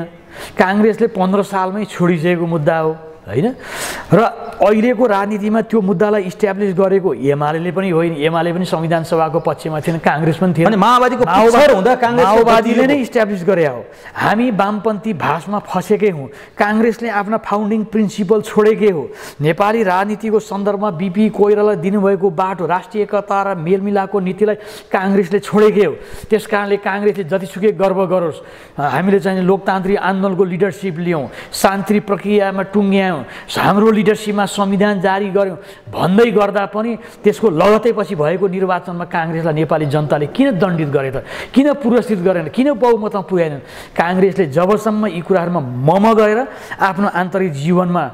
काङ्ग्रेसले 15 सालमै छोडिसकेको मुद्दा हो हैन। र अहिलेको राजनीतिमा त्यो मुद्दालाई इस्ट्याब्लिस गरेको एमाले पनि होइन, एमाले पनि संविधान सभाको पक्षमा थिएन, काङ्ग्रेस पनि थिएन, माओवादीले नै इस्ट्याब्लिस गरे हो। हामी वामपन्थी भाषमा फसेकै हौँ, काङ्ग्रेसले आफ्ना फाउन्डिङ प्रिन्सिपल छोडेकै हो। नेपाली राजनीतिको सन्दर्भमा बिपी कोइरालालाई दिनुभएको बाटो, राष्ट्रिय एकता र मेलमिलापको नीतिलाई काङ्ग्रेसले छोडेकै हो। त्यसकारणले काङ्ग्रेसले जतिसुकै गर्व गरोस्, हामीले चाहिँ लोकतान्त्रिक आन्दोलनको लिडरसिप लियौँ, शान्ति प्रक्रियामा टुङ्ग्यायौँ, हाम्रो लिडरसिपमा संविधान जारी गर्यौँ भन्दै गर्दा पनि त्यसको लगत्तै पछि भएको निर्वाचनमा काङ्ग्रेसलाई नेपाली जनताले किन दण्डित गरे त, किन पुरस्कृत गरेन, किन बहुमतमा पुगेनन्? काङ्ग्रेसले जबसम्म यी कुराहरूमा गएर आफ्नो आन्तरिक जीवनमा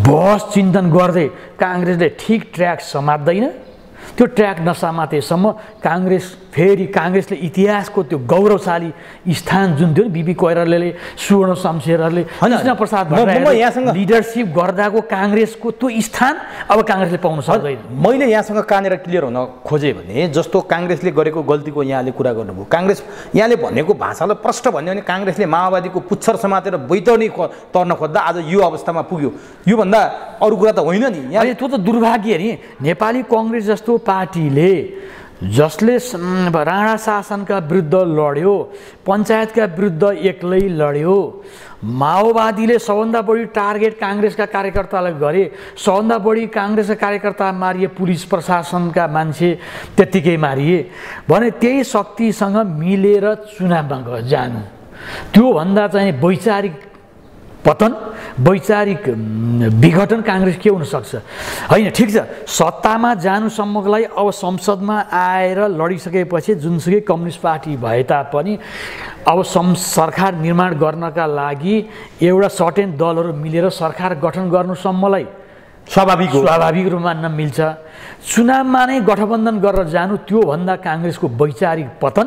बहस चिन्तन गर्दै काङ्ग्रेसले ठिक ट्र्याक समात्दैन, त्यो ट्र्याक नसमातेसम्म काङ्ग्रेसले इतिहासको त्यो गौरवशाली स्थान जुन थियो नि, बिपी कोइरालाले, सुवर्ण शमशेरहरूले, कृष्णप्रसाद भट्टराईले लिडरसिप गर्दाको काङ्ग्रेसको त्यो स्थान अब काङ्ग्रेसले पाउन सक्दैन। मैले यहाँसँग कहाँनिर क्लियर हुन खोजेँ भने, जस्तो काङ्ग्रेसले गरेको गल्तीको यहाँले कुरा गर्नुभयो, काङ्ग्रेस यहाँले भनेको भाषालाई प्रष्ट भन्यो भने काङ्ग्रेसले माओवादीको पुच्छर समातेर बैतरणी तर्न खोज्दा आज यो अवस्थामा पुग्यो, योभन्दा अरू कुरा त होइन नि। यहाँ त्यो त दुर्भाग्य नि। नेपाली कङ्ग्रेस जस्तो पार्टीले जसले राणा शासनका विरुद्ध लड्यो, पञ्चायतका विरुद्ध एक्लै लड्यो, माओवादीले सबभन्दा बढी टार्गेट काङ्ग्रेसका कार्यकर्तालाई गरे, सबभन्दा बढी काङ्ग्रेसका कार्यकर्ता मारिए, पुलिस प्रशासनका मान्छे त्यत्तिकै मारिए भने त्यही शक्तिसँग मिलेर चुनावमा जानु, त्योभन्दा चाहिँ वैचारिक पतन, वैचारिक विघटन काङ्ग्रेस के हुनसक्छ? होइन, ठिक छ, सत्तामा जानुसम्मको लागि अब संसदमा आएर लडिसकेपछि जुनसुकै कम्युनिस्ट पार्टी भए तापनि अब सरकार निर्माण गर्नका लागि एउटा सर्टेन दलहरू मिलेर सरकार गठन गर्नुसम्मलाई स्वाभाविक रूपमा मान्न मिल्छ। चुनावमा नै गठबन्धन गरेर जानु त्योभन्दा काङ्ग्रेसको वैचारिक पतन,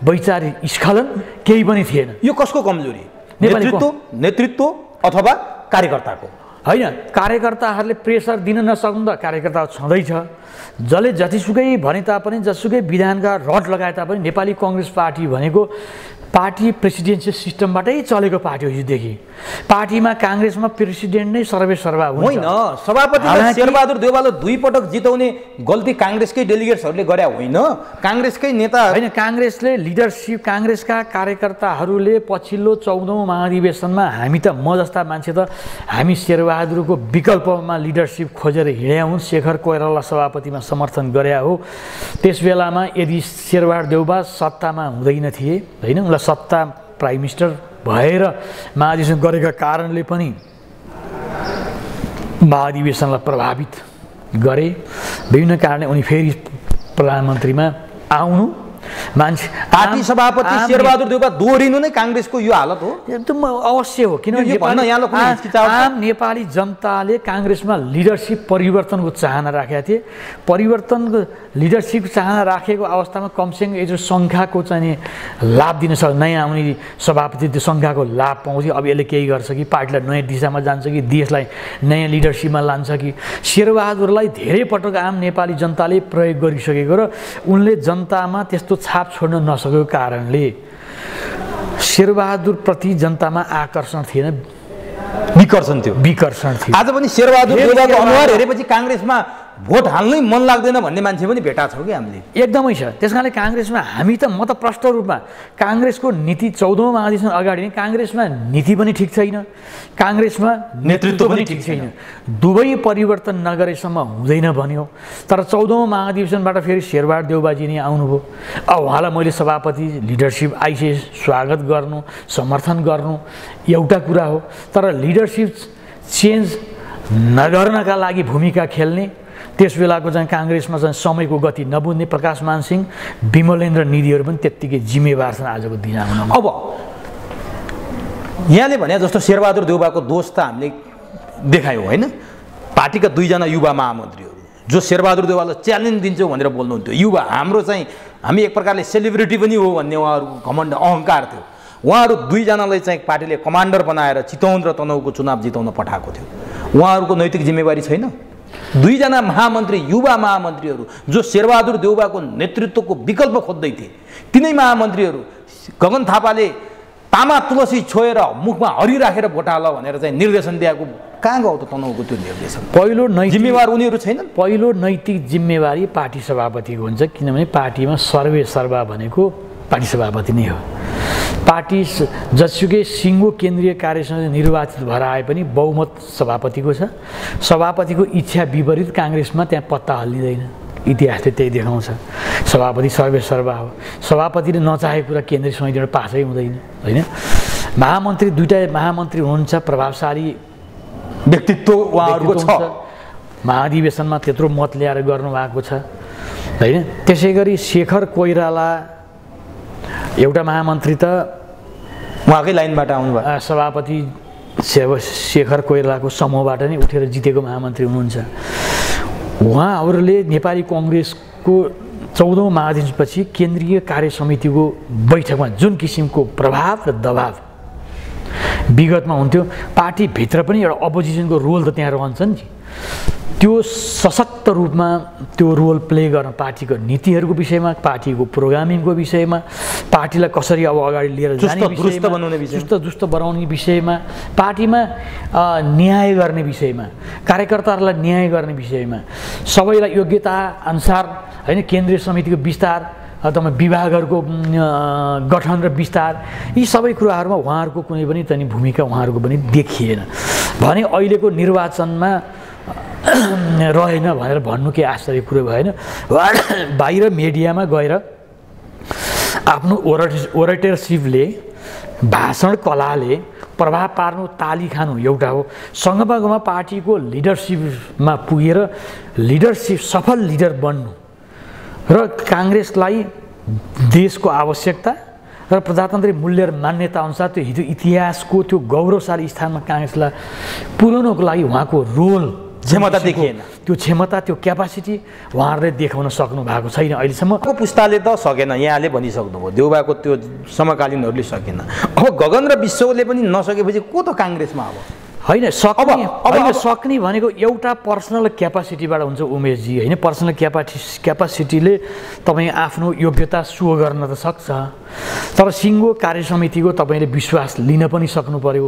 वैचारिक स्खलन केही पनि थिएन। यो कसको कमजोरी? नेतृत्व अथवा कार्यकर्ताको? होइन, कार्यकर्ताहरूले प्रेसर दिन नसक्नु त कार्यकर्ता छँदैछ। जसले जतिसुकै भने तापनि, जतिसुकै विधानका रट लगाए तापनि नेपाली कङ्ग्रेस पार्टी भनेको पार्टी प्रेसिडेन्सियल सिस्टमबाटै चलेको पार्टी हो। हिजोदेखि पार्टीमा काङ्ग्रेसमा प्रेसिडेन्ट नै सर्वेसर्वा होइन। सभापतिलाई शेरबहादुर देउवाले 2 पटक जिताउने गल्ती काङ्ग्रेसकै डेलिगेट्सहरूले गरे होइन, काङ्ग्रेसकै नेता होइन। काङ्ग्रेसले लिडरसिप, काङ्ग्रेसका कार्यकर्ताहरूले पछिल्लो 14औं महाधिवेशनमा हामी त, म जस्ता मान्छे त हामी शेरबहादुरको विकल्पमा लिडरसिप खोजेर हिँड्या हुन्। शेखर कोइराला सभापतिमा समर्थन गरे हो। त्यस बेलामा यदि शेरबहादुर देउवा सत्तामा हुँदैन थिए, होइन, उनलाई सत्ता प्राइम मिनिस्टर भएर महाधिवेशन गरेका कारणले पनि महाधिवेशनलाई प्रभावित गरे। विभिन्न कारणले उनी फेरि प्रधानमन्त्रीमा आउनु, मान्छे पार्टी सभापति शेरबहादुर देउवा दोहोरिनु नै काङ्ग्रेसको यो हालत हो। एकदम अवश्य हो, किनभने आम नेपाली जनताले काङ्ग्रेसमा लिडरसिप परिवर्तनको चाहना राखेका थिए। परिवर्तनको लिडरसिप चाहना राखेको अवस्थामा कमसेकम यो सङ्ख्याको चाहिँ लाभ दिन सक्छ, नयाँ आउने सभापति त्यो सङ्ख्याको लाभ पाउँछ। अब यसले केही गर्छ कि पार्टीलाई नयाँ दिशामा जान्छ कि देशलाई नयाँ लिडरसिपमा लान्छ कि? शेरबहादुरलाई धेरै पटक आम नेपाली जनताले प्रयोग गरिसकेको र उनले जनतामा त्यस्तो छाप छोड्न नसकेको कारणले शेरबहादुरप्रति जनतामा आकर्षण थिएन, विकर्षण थियो। आज पनि शेरबहादुर देउवाको अनुहार हेरेपछि काङ्ग्रेसमा भोट हाल्नै मन लाग्दैन भन्ने मान्छे पनि भेटा छौँ कि हामीले। एकदमै छ। त्यस कारणले काङ्ग्रेसमा हामी त, म त प्रष्ट रूपमा काङ्ग्रेसको नीति 14औं महाधिवेशन अगाडि नै काङ्ग्रेसमा नीति पनि ठिक छैन, काङ्ग्रेसमा नेतृत्व पनि ठिक छैन। दुवै परिवर्तन नगरेसम्म हुँदैन भन्यो। तर 14औं महाधिवेशनबाट फेरि शेरबहादुर देउवाजी नै आउनुभयो। अब उहाँलाई मैले सभापति लिडरसिप आइसके स्वागत गर्नु, समर्थन गर्नु एउटा कुरा हो, तर लिडरसिप चेन्ज नगर्नका लागि भूमिका खेल्ने, त्यस बेलाको चाहिँ काङ्ग्रेसमा चाहिँ समयको गति नबुझ्ने प्रकाशमान सिंह, विमलेन्द्र निधिहरू पनि त्यत्तिकै जिम्मेवार छन् आजको दिनमा। अब यहाँले भने जस्तो शेरबहादुर देउवाको दोष त हामीले देखायौँ, होइन? पार्टीका 2 जना युवा महामन्त्रीहरू जो शेरबहादुर देउवालाई च्यालेन्ज दिन्छौँ भनेर बोल्नुहुन्थ्यो। युवा हाम्रो चाहिँ, हामी एक प्रकारले सेलिब्रिटी पनि हो भन्ने उहाँहरूको घमण्ड अहङ्कार थियो। उहाँहरू 2 जनालाई चाहिँ पार्टीले कमान्डर बनाएर चितवन र तनहुँको चुनाव जिताउन पठाएको थियो। उहाँहरूको नैतिक जिम्मेवारी छैन? 2 जना महामन्त्री, युवा महामन्त्रीहरू जो शेरबहादुर देउवाको नेतृत्वको विकल्प खोज्दै थिए, तिनै महामन्त्रीहरू गगन थापाले तामा तुलसी छोएर मुखमा हरि राखेर भोट हाल भनेर चाहिँ निर्देशन दिएको कहाँ गयो त तनहुँको त्यो निर्देशन? पहिलो जिम्मेवार उनीहरू छैनन्? पहिलो नैतिक जिम्मेवारी पार्टी सभापतिको हुन्छ, किनभने पार्टीमा सर्वेसर्वा भनेको पार्टी सभापति नै हो। पार्टी जतिसुकै सिङ्गो केन्द्रीय कार्य समिति निर्वाचित भएर आए पनि बहुमत सभापतिको छ। सभापतिको इच्छा विपरीत काङ्ग्रेसमा त्यहाँ पत्ता हल्लिँदैन। इतिहासले त्यही देखाउँछ। सभापति सर्वेसर्वा हो। सभापतिले नचाहेको कुरा केन्द्रीय समितिबाट पासै हुँदैन, होइन? महामन्त्री 2टा महामन्त्री हुनुहुन्छ, प्रभावशाली व्यक्तित्व उहाँहरूको छ। महाधिवेशनमा त्यत्रो मत ल्याएर गर्नुभएको छ, होइन? त्यसै गरी शेखर कोइराला एउटा महामन्त्री त उहाँकै लाइनबाट आउनुभयो। सभापति शेखर कोइरालाको समूहबाट नै उठेर जितेको महामन्त्री हुनुहुन्छ। उहाँहरूले नेपाली कङ्ग्रेसको 14औं महाधिवेशनपछि केन्द्रीय कार्य समितिको बैठकमा जुन किसिमको प्रभाव र दबाव विगतमा हुन्थ्यो, पार्टीभित्र पनि एउटा अपोजिसनको रोल त त्यहाँ रहन्छ नि, त्यो सशक्त रूपमा त्यो रोल प्ले गर्न पार्टीको नीतिहरूको विषयमा, पार्टीको प्रोग्रामिङको विषयमा, पार्टीलाई कसरी अब अगाडि लिएर जाने विषयमा, चुस्त बनाउने विषयमा, पार्टीमा न्याय गर्ने विषयमा, कार्यकर्ताहरूलाई न्याय गर्ने विषयमा, सबैलाई योग्यता अनुसार, होइन, केन्द्रीय समितिको विस्तार अथवा विभागहरूको गठन र विस्तार, यी सबै कुराहरूमा उहाँहरूको कुनै पनि त भूमिका उहाँहरूको पनि देखिएन भने अहिलेको निर्वाचनमा रहेन भनेर भन्नु के आश्चर्य कुरो भएन। बाहिर मिडियामा गएर आफ्नो ओरेटरसिपले, भाषण कलाले प्रभाव पार्नु, ताली खानु एउटा हो। सँगसँगमा पार्टीको लिडरसिपमा पुगेर लिडरसिप सफल लिडर बन्नु र काङ्ग्रेसलाई देशको आवश्यकता र प्रजातान्त्रिक मूल्य र मान्यता अनुसार त्यो हिजो इतिहासको त्यो गौरवशाली स्थानमा काङ्ग्रेसलाई पुर्याउनको लागि उहाँको रोल क्षमता देखिएन। त्यो क्षमता त्यो क्यापासिटी उहाँहरूले देखाउन सक्नु भएको छैन अहिलेसम्म। को पुस्ताले त सकेन, यहाँले भनिसक्नुभयो, देउबाको त्यो समकालीनहरूले सकेन। अब गगन र विश्वले पनि नसकेपछि को त काङ्ग्रेसमा अब होइन सक्ने भनेको एउटा पर्सनल क्यापासिटीबाट हुन्छ उमेशजी, होइन? पर्सनल क्यापासिटीले तपाईँ आफ्नो योग्यता सो गर्न त सक्छ, तर सिङ्गो कार्य समितिको तपाईँले विश्वास लिन पनि सक्नु पर्यो।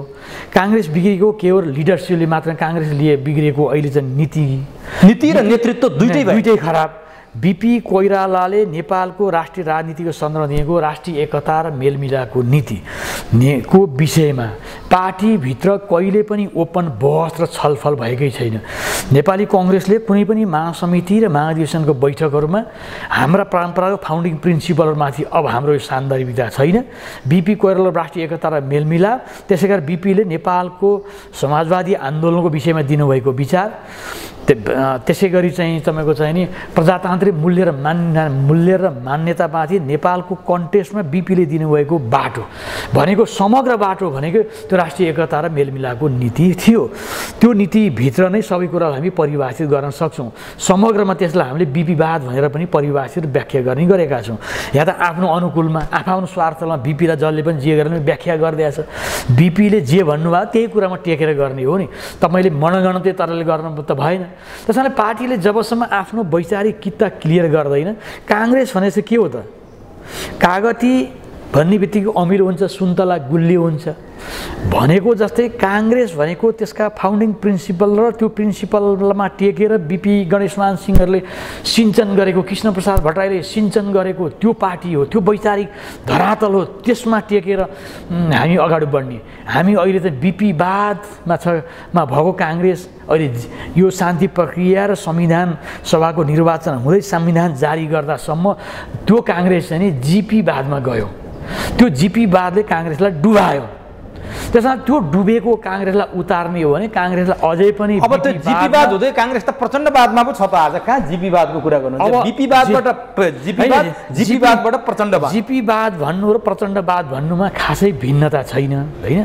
काङ्ग्रेस बिग्रेको केवल लिडरसिपले मात्र काङ्ग्रेस बिग्रेको अहिले चाहिँ नीति र नेतृत्व दुइटै खराब। बिपी कोइरालाले नेपालको राष्ट्रिय राजनीतिको सन्दर्भ दिएको राष्ट्रिय एकता र मेलमिलापको नीति को विषयमा पार्टीभित्र कहिले पनि ओपन बहस र छलफल भएकै छैन। नेपाली कङ्ग्रेसले कुनै पनि महासमिति र महाधिवेशनको बैठकहरूमा हाम्रा परम्परागत फाउन्डिङ प्रिन्सिपलहरूमाथि अब हाम्रो सान्दर्भिकता छैन। बिपी कोइराला राष्ट्रिय एकता र मेलमिलाप, त्यसै गरी बिपीले नेपालको समाजवादी आन्दोलनको विषयमा दिनुभएको विचार, त्यसै गरी चाहिँ तपाईँको चाहिँ नि प्रजातान्त्रिक मूल्य र मान्यतामाथि नेपालको कन्टेस्टमा बिपीले दिनुभएको बाटो भनेको समग्र बाटो भनेको त्यो राष्ट्रिय एकता र मेलमिलापको नीति थियो। त्यो नीतिभित्र नै सबै कुरालाई हामी परिभाषित गर्न सक्छौँ। समग्रमा त्यसलाई हामीले बिपीवाद भनेर पनि परिभाषित व्याख्या गर्ने गरेका छौँ। यहाँ त आफ्नो अनुकूलमा आफ्नो स्वार्थमा बिपीलाई जसले पनि जे गरेर व्याख्या गरिदिएछ। बिपीले जे भन्नुभयो त्यही कुरामा टेकेर गर्ने हो नि, तपाईँले मनगणन्तै तरले गर्नु त भएन। त्यसैले पार्टीले जबसम्म आफ्नो वैचारिक किता क्लियर गर्दैन, काङ्ग्रेस भनेपछि के हो त? कागती भन्ने बित्तिकै अमिलो हुन्छ, सुन्तला गुलियो हुन्छ भनेको जस्तै काङ्ग्रेस भनेको त्यसका फाउन्डिङ प्रिन्सिपल र त्यो प्रिन्सिपलमा टेकेर बिपी गणेशमान सिंहहरूले सिञ्चन गरेको, कृष्णप्रसाद भट्टराईले सिञ्चन गरेको त्यो पार्टी हो, त्यो वैचारिक धरातल हो। त्यसमा टेकेर हामी अगाडि बढ्ने। हामी अहिले चाहिँ बिपीवादमा भएको काङ्ग्रेस अहिले यो शान्ति प्रक्रिया र संविधान सभाको निर्वाचन हुँदै संविधान जारी गर्दासम्म त्यो काङ्ग्रेस चाहिँ नि जिपीवादमा गयो। त्यो जिपीवादले काङ्ग्रेसलाई डुबायो। त्यसमा त्यो डुबेको काङ्ग्रेसलाई उतार्ने हो भने काङ्ग्रेसलाई अझै पनि अब त्यो जिपीवाद हुँदै काङ्ग्रेस त प्रचण्डवादमा पो छ त। आज कहाँ जिपीवादको कुरा गर्नु? जिपीवादबाट प्रचण्डवाद, जिपीवाद भन्नु र प्रचण्डवाद भन्नुमा खासै भिन्नता छैन, होइन?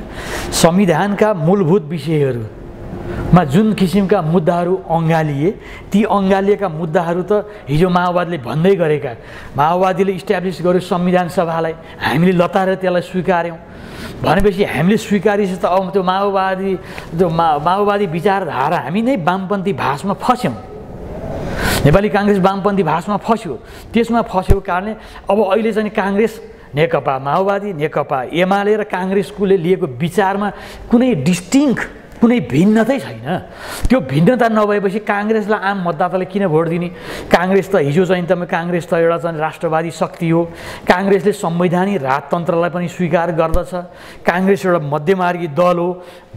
संविधानका मूलभूत विषयहरूमा जुन किसिमका मुद्दाहरू अँगालिए, ती अँगालिएका मुद्दाहरू त हिजो माओवादीले भन्दै गरेका, माओवादीले इस्ट्याब्लिस गर्यो संविधान सभालाई, हामीले लतारेर त्यसलाई स्वीकार्यौँ भनेपछि हामीले स्वीकारेपछि त अब त्यो माओवादी विचारधारा हामी नै वामपन्थी भाषमा फस्यौँ। नेपाली काङ्ग्रेस वामपन्थी भाषमा फस्यो। त्यसमा फस्यो कारणले अब अहिले चाहिँ काङ्ग्रेस, नेकपा माओवादी, नेकपा एमाले र काङ्ग्रेसले लिएको विचारमा कुनै कुनै भिन्नतै छैन। त्यो भिन्नता नभएपछि काङ्ग्रेसलाई आम मतदाताले किन भोट दिने? काङ्ग्रेस त हिजो चाहिँ तपाईँ काङ्ग्रेस त एउटा चाहिँ राष्ट्रवादी शक्ति हो। काङ्ग्रेसले संवैधानिक राजतन्त्रलाई पनि स्वीकार गर्दछ। काङ्ग्रेस एउटा मध्यमार्गी दल हो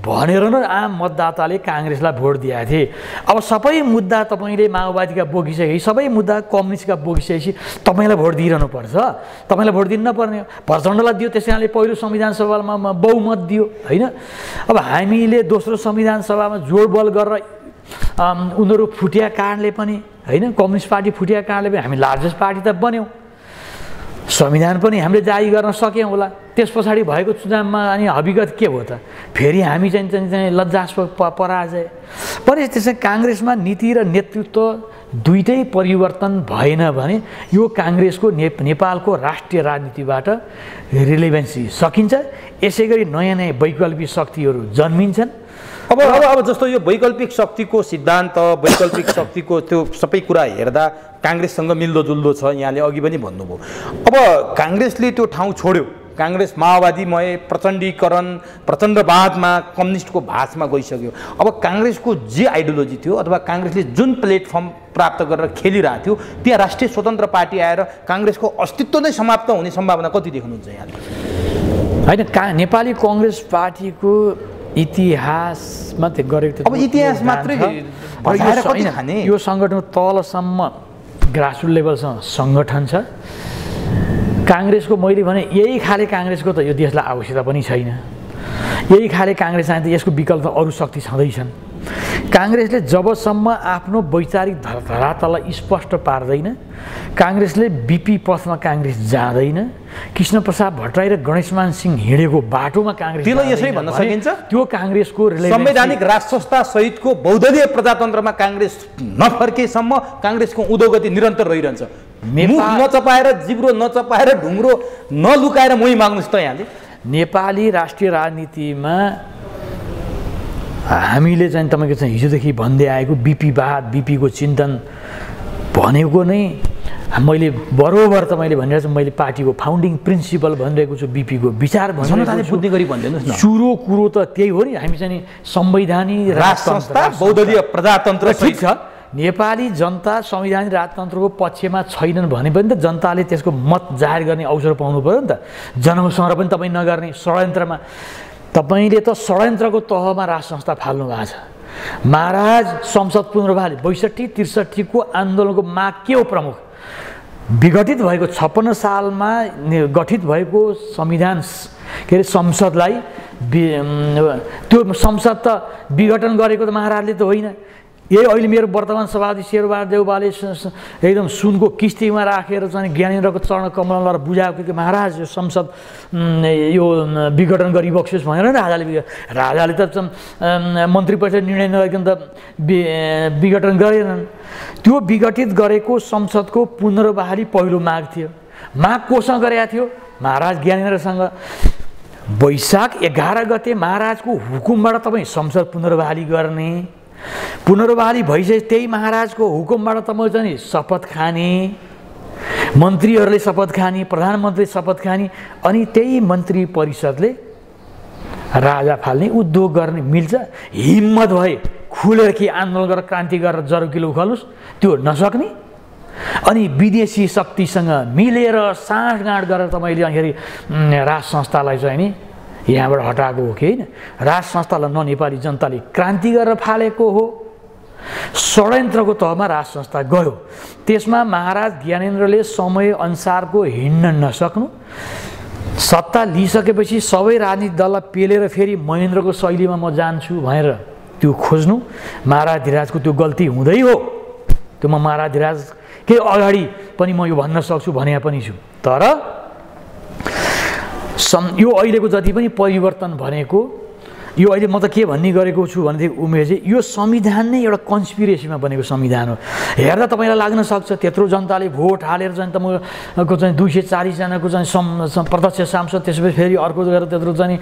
भनेर नै आम मतदाताले काङ्ग्रेसलाई भोट दिएका थिए। अब सबै मुद्दा तपाईँले माओवादीका बोकिसकेपछि, सबै मुद्दा कम्युनिस्टका बोकिसकेपछि तपाईँलाई भोट दिइरहनु पर्छ। तपाईँलाई भोट दिनु नपर्ने। प्रचण्डलाई दियो, त्यसैले पहिलो संविधान सभामा बहुमत दियो, होइन? अब हामीले दोस्रो संविधान सभामा जोडबल गरेर उनीहरू फुटिया कारणले पनि, होइन, कम्युनिस्ट पार्टी फुटिया कारणले पनि हामी लार्जेस्ट पार्टी त बन्यौँ। संविधान पनि हामीले जारी गर्न सक्यौँ होला। त्यस पछाडि भएको चुनावमा अनि हकीकत के हो त? फेरि हामी चाहिँ लज्जास्पद पराजय। पनि त्यसै काङ्ग्रेसमा नीति र नेतृत्व दुइटै परिवर्तन भएन भने यो काङ्ग्रेसको नेपालको राष्ट्रिय राजनीतिबाट रिलेभेन्सी सकिन्छ। यसै गरी नयाँ नयाँ वैकल्पिक शक्तिहरू जन्मिन्छन्। अब जस्तो यो वैकल्पिक शक्तिको सिद्धान्त, वैकल्पिक शक्तिको त्यो सबै कुरा हेर्दा काङ्ग्रेससँग मिल्दोजुल्दो छ। यहाँले अघि पनि भन्नुभयो। अब काङ्ग्रेसले त्यो ठाउँ छोड्यो। काङ्ग्रेस माओवादीमय प्रचण्डीकरण, प्रचण्डवादमा, कम्युनिस्टको भाषमा गइसक्यो। अब काङ्ग्रेसको जे आइडियोलोजी थियो अथवा काङ्ग्रेसले जुन प्लेटफर्म प्राप्त गरेर खेलिरहेको थियो, त्यहाँ राष्ट्रिय स्वतन्त्र पार्टी आएर काङ्ग्रेसको अस्तित्व नै समाप्त हुने सम्भावना कति देख्नुहुन्छ यहाँले? होइन, नेपाली कङ्ग्रेस पार्टीको इतिहासमा त्यो गरेको अब इतिहास मात्रै यो सङ्गठन तलसम्म ग्रासरुट लेभलसम्म सङ्गठन छ। काङ्ग्रेसको मैले भने यही खाले काङ्ग्रेसको त यो देशलाई आवश्यकता पनि छैन। यही खाले काङ्ग्रेस चाहिँ त यसको विकल्प अरू शक्ति छँदैछन्। काङ्ग्रेसले जबसम्म आफ्नो वैचारिक धरातललाई स्पष्ट पार्दैन, काङ्ग्रेसले बिपी पथमा काङ्ग्रेस जाँदैन, कृष्णप्रसाद भट्टराई र गणेशमान सिंह हिँडेको बाटोमा काङ्ग्रेस त्यसलाई यसरी भन्न सकिन्छ त्यो काङ्ग्रेसको संवैधानिक राज संस्था सहितको बहुदलीय प्रजातन्त्रमा काङ्ग्रेस नफर्केसम्म काङ्ग्रेसको उदोगति निरन्तर रहिरहन्छ। मुख नचपाएर, जिब्रो नचपाएर, ढुङ्ग्रो नलुकाएर मोही माग्नुहोस् त यहाँले। नेपाली राष्ट्रिय राजनीतिमा हामीले चाहिँ तपाईँको चाहिँ हिजोदेखि भन्दै आएको बिपीवाद, बिपीको चिन्तन भनेको नै मैले बरोबर तपाईँले भनिरहेको छु, मैले पार्टीको फाउन्डिङ प्रिन्सिपल भनिरहेको छु, बिपीको विचार जनताले बुझ्ने गरी भनिदिनुहोस् न। सुरो कुरो त त्यही हो नि, हामी चाहिँ संवैधानिक राज संस्था बहुदलीय प्रजातन्त्र ठिक छ। नेपाली जनता संवैधानिक राजतन्त्रको पक्षमा छैनन् भने पनि त जनताले त्यसको मत जाहेर गर्ने अवसर पाउनु पऱ्यो नि त। जनमतसँग पनि तपाईँ नगर्ने षड्यन्त्रमा, तपाईँले त षड्यन्त्रको तहमा राज संस्था फाल्नु भएको छ। महाराज संसद पुनर्बहाली 62-63 को आन्दोलनको माग के हो प्रमुख? विघटित भएको 56 सालमा गठित भएको संविधान के अरे संसदलाई त्यो संसद त विघटन गरेको त महाराजले त होइन। यही अहिले मेरो वर्तमान सभापति शेरबहादुर देउवाले एकदम सुनको किस्तीमा राखेर चाहिँ ज्ञानेन्द्रको चरण कमलमा बुझाएको कि महाराज यो संसद यो विघटन गरिबक्सियोस् भनेर राजाले त मन्त्री परिषद निर्णय नगरिकन त विघटन गरेनन्। त्यो विघटित गरेको संसदको पुनर्बहाली पहिलो माग थियो। माग कोसँग गरेका थियो? महाराज ज्ञानेन्द्रसँग। वैशाख 11 गते महाराजको हुकुमबाट तपाईँ संसद पुनर्बहाली गर्ने, पुनर्बहाली भइसके त्यही महाराजको हुकुमबाट तपाईँ चाहिँ शपथ खाने, मन्त्रीहरूले शपथ खाने, प्रधानमन्त्री शपथ खाने, अनि त्यही मन्त्री परिषदले राजा फाल्ने उद्योग गर्ने मिल्छ? हिम्मत भए खुलेर कि आन्दोलन गरेर क्रान्ति गरेर जरुकिलो उखाल्नुहोस्, त्यो नसक्ने। अनि विदेशी शक्तिसँग मिलेर साँठगाँठ गरेर तपाईँले अनिखेरि राज संस्थालाई चाहिँ नि यहाँबाट हटाएको हो कि होइन? राज संस्थालाई नेपाली जनताले क्रान्ति गरेर फालेको हो। षड्यन्त्रको तहमा राज संस्था गयो। त्यसमा महाराज ज्ञानेन्द्रले समयअनुसारको हिँड्न नसक्नु, सत्ता लिइसकेपछि सबै राजनीतिक दललाई पेलेर फेरि महेन्द्रको शैलीमा म जान्छु भनेर त्यो खोज्नु महाराज धिराजको त्यो गल्ती हुँदै हो। त्यो म महाराज धिराज के अगाडि पनि म यो भन्न सक्छु भने पनि छु। तर यो अहिलेको जति पनि परिवर्तन भनेको यो अहिले म त के भन्ने गरेको छु भनेदेखि उमेर चाहिँ यो संविधान नै एउटा कन्स्पिरेसीमा बनेको संविधान हो। हेर्दा तपाईँलाई लाग्न सक्छ त्यत्रो जनताले भोट हालेर चाहिँ तपाईँको चाहिँ 240 जनाको चाहिँ प्रत्यक्ष सांसद, त्यसपछि फेरि अर्को गरेर त्यत्रो चाहिँ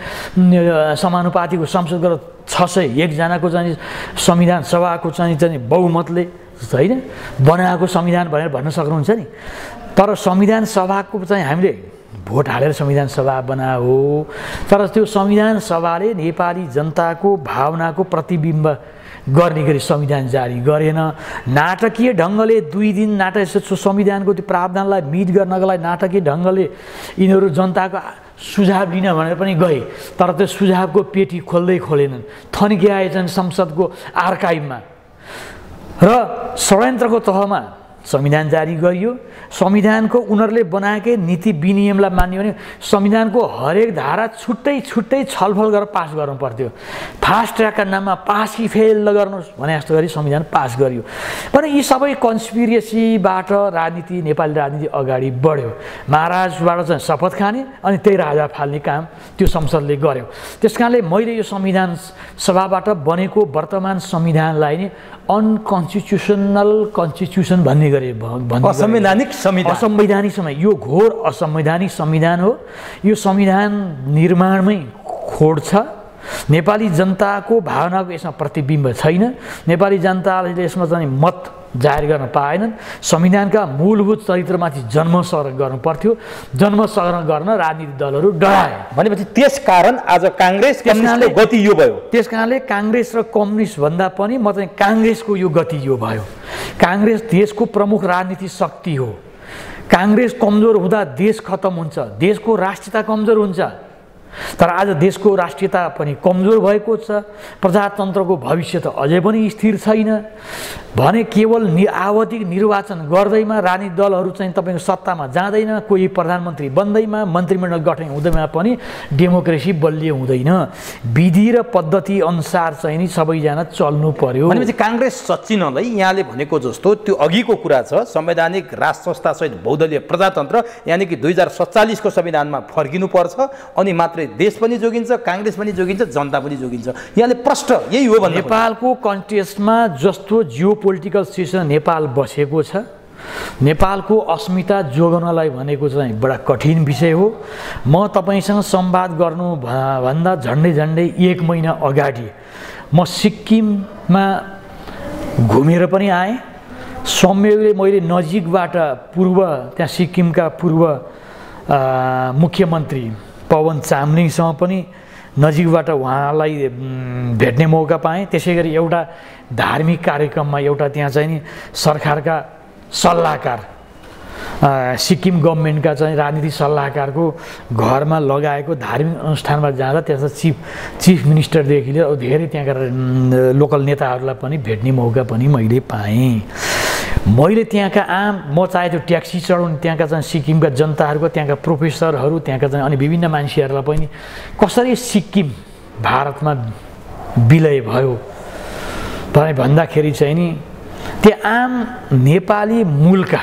समानुपातिको संसद गरेर 601 जनाको चाहिँ संविधान सभाको चाहिँ बहुमतले होइन बनाएको संविधान भनेर भन्न सक्नुहुन्छ नि। तर संविधान सभाको चाहिँ हामीले भोट हालेर संविधान सभा बनायो, तर त्यो संविधान सभाले नेपाली जनताको भावनाको प्रतिबिम्ब गर्ने गरी संविधान जारी गरेन। नाटकीय ढङ्गले 2 दिन नाटक संविधानको त्यो प्रावधानलाई मिट गर्नको लागि नाटकीय ढङ्गले यिनीहरू जनताको सुझाव लिन भनेर पनि गए, तर त्यो सुझावको पेटी खोलेनन्, थन्क्याएछन् संसदको आर्काइभमा। र षड्यन्त्रको तहमा संविधान जारी गरियो। संविधानको उनीहरूले बनाएकै नीति विनियमलाई मान्यो भने संविधानको हरेक धारा छुट्टै छुट्टै छलफल गरेर पास गर्नु पर्थ्यो। फास्ट ट्र्याकका नाममा पास कि फेल नगर्नुहोस् भने जस्तो गरी संविधान पास गरियो। पनि यी सबै कन्स्पिरेसीबाट राजनीति, नेपाली राजनीति अगाडि बढ्यो। महाराजबाट चाहिँ शपथ खाने अनि त्यही राजा फाल्ने काम त्यो संसदले गर्यो। त्यस कारणले मैले यो संविधान सभाबाट बनेको वर्तमान संविधानलाई नै अनकन्स्टिट्युसनल कन्स्टिट्युसन भन्ने गरे, असंवैधानिक संविधान। असंवैधानिक संविधान, यो घोर असंवैधानिक संविधान हो। यो संविधान निर्माणमै खोड छ। नेपाली जनताको भावनाको यसमा प्रतिबिम्ब छैन। नेपाली जनताले यसमा चाहिँ मत जाहेर गर्न पाएनन्। संविधानका मूलभूत चरित्रमाथि जन्मसंग्रह गर्नु पर्थ्यो। जन्मसंग्रह गर्न राजनीतिक दलहरू डराए। भनेपछि त्यसकारण आज काङ्ग्रेस कम्युनिस्टको गति यो भयो। त्यसकारणले काङ्ग्रेस र कम्युनिस्ट भन्दा पनि म चाहिँ काङ्ग्रेसको यो गति यो भयो। काङ्ग्रेस देशको प्रमुख राजनीतिक शक्ति हो। काङ्ग्रेस कमजोर हुँदा देश खत्तम हुन्छ, देशको राष्ट्रियता कमजोर हुन्छ। तर आज देशको राष्ट्रियता पनि कमजोर भएको छ, प्रजातन्त्रको भविष्य त अझै पनि स्थिर छैन भने केवल आवधिक निर्वाचन गर्दैमा राजनीतिक दलहरू चाहिँ तपाईँको सत्तामा जाँदैन, कोही प्रधानमन्त्री बन्दैमा, मन्त्रीमण्डल गठन हुँदैमा पनि डेमोक्रेसी बलियो हुँदैन। विधि र पद्धति अनुसार चाहिँ नि सबैजना चल्नु पर्यो। भनेपछि काङ्ग्रेस सच्चिनलाई यहाँले भनेको जस्तो त्यो अघिको कुरा छ, संवैधानिक राज संस्थासहित बहुदलीय प्रजातन्त्र यानि कि 2047 को संविधानमा फर्किनु पर्छ, अनि मात्रै देश पनि जोगिन्छ, काङ्ग्रेस पनि जोगिन्छ, जनता पनि जोगिन्छ। यहाँले प्रश्न यही हो भन्ने नेपालको कन्टेक्स्टमा जस्तो जियो पोलिटिकल सिचुएसन नेपाल बसेको छ, नेपालको अस्मिता जोगाउनलाई भनेको चाहिँ बडा कठिन विषय हो। म तपाईसँग संवाद गर्नु भन्दा झन्डै 1 महिना अगाडि म सिक्किममा घुमेर पनि आएँ। संयोगले मैले नजिकबाट त्यहाँ सिक्किमका पूर्व मुख्यमन्त्री पवन चामलिङसँग पनि नजिकबाट उहाँलाई भेट्ने मौका पाएँ। त्यसै गरी एउटा धार्मिक कार्यक्रममा एउटा त्यहाँ चाहिँ नि सरकारका सल्लाहकार, सिक्किम गभर्मेन्टका चाहिँ राजनीतिक सल्लाहकारको घरमा लगाएको धार्मिक अनुष्ठानमा जाँदा त्यहाँ चिफ मिनिस्टरदेखि लिएर धेरै त्यहाँका लोकल नेताहरूलाई पनि भेट्ने मौका पनि मैले पाएँ। मैले त्यहाँका म चाहे त्यो ट्याक्सी चढाउने त्यहाँका चाहिँ सिक्किमका जनताहरूको, त्यहाँका प्रोफेसरहरू, त्यहाँका चाहिँ अनि विभिन्न मान्छेहरूलाई पनि कसरी सिक्किम भारतमा विलय भयो भने भन्दाखेरि चाहिँ नि त्यो आम नेपाली मूलका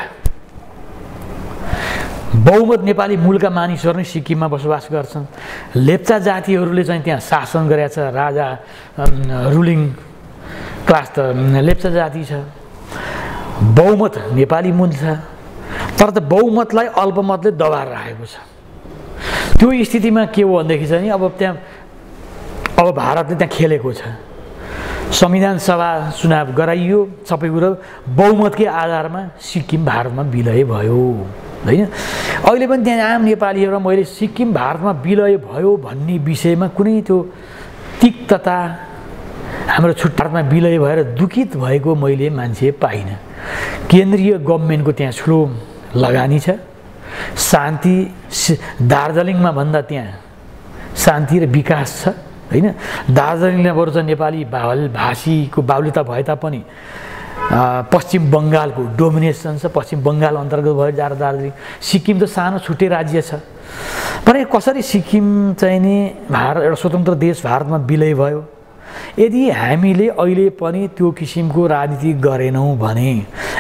बहुमत नेपाली मूलका मानिसहरू नै सिक्किममा बसोबास गर्छन्। लेप्चा जातिहरूले चाहिँ त्यहाँ शासन गरेका छ, राजा रुलिङ क्लास त लेप्चा जाति छ, बहुमत नेपाली मूल छ, तर त बहुमतलाई अल्पमतले दबाएर राखेको छ। त्यो स्थितिमा के हो भनेदेखि चाहिँ अब भारतले त्यहाँ खेलेको छ, संविधान सभा चुनाव गराइयो, सबै कुरो बहुमतकै आधारमा सिक्किम भारतमा विलय भयो हैन। अहिले पनि त्यहाँ आम नेपालीहरू मैले सिक्किम भारतमा विलय भयो भन्ने विषयमा कुनै त्यो तिक्तता, हाम्रो भारतमा विलय भएर दुखित भएको मैले मान्छे पाइनँ। केन्द्रीय गभर्मेन्टको त्यहाँ ठुलो लगानी छ, शान्ति दार्जिलिङमा भन्दा त्यहाँ शान्ति र विकास छ हैन। दार्जिलिङले बरु चाहिँ नेपाली भाषीको बाहुल्यता भए तापनि पश्चिम बङ्गालको डोमिनेसन छ, पश्चिम बङ्गाल अन्तर्गत भयो दार्जिलिङ। सिक्किम त सानो छुट्टै राज्य छ, तर कसरी सिक्किम चाहिँ नि एउटा स्वतन्त्र देश भारतमा विलय भयो। यदि हामीले अहिले पनि त्यो किसिमको राजनीति गरेनौँ भने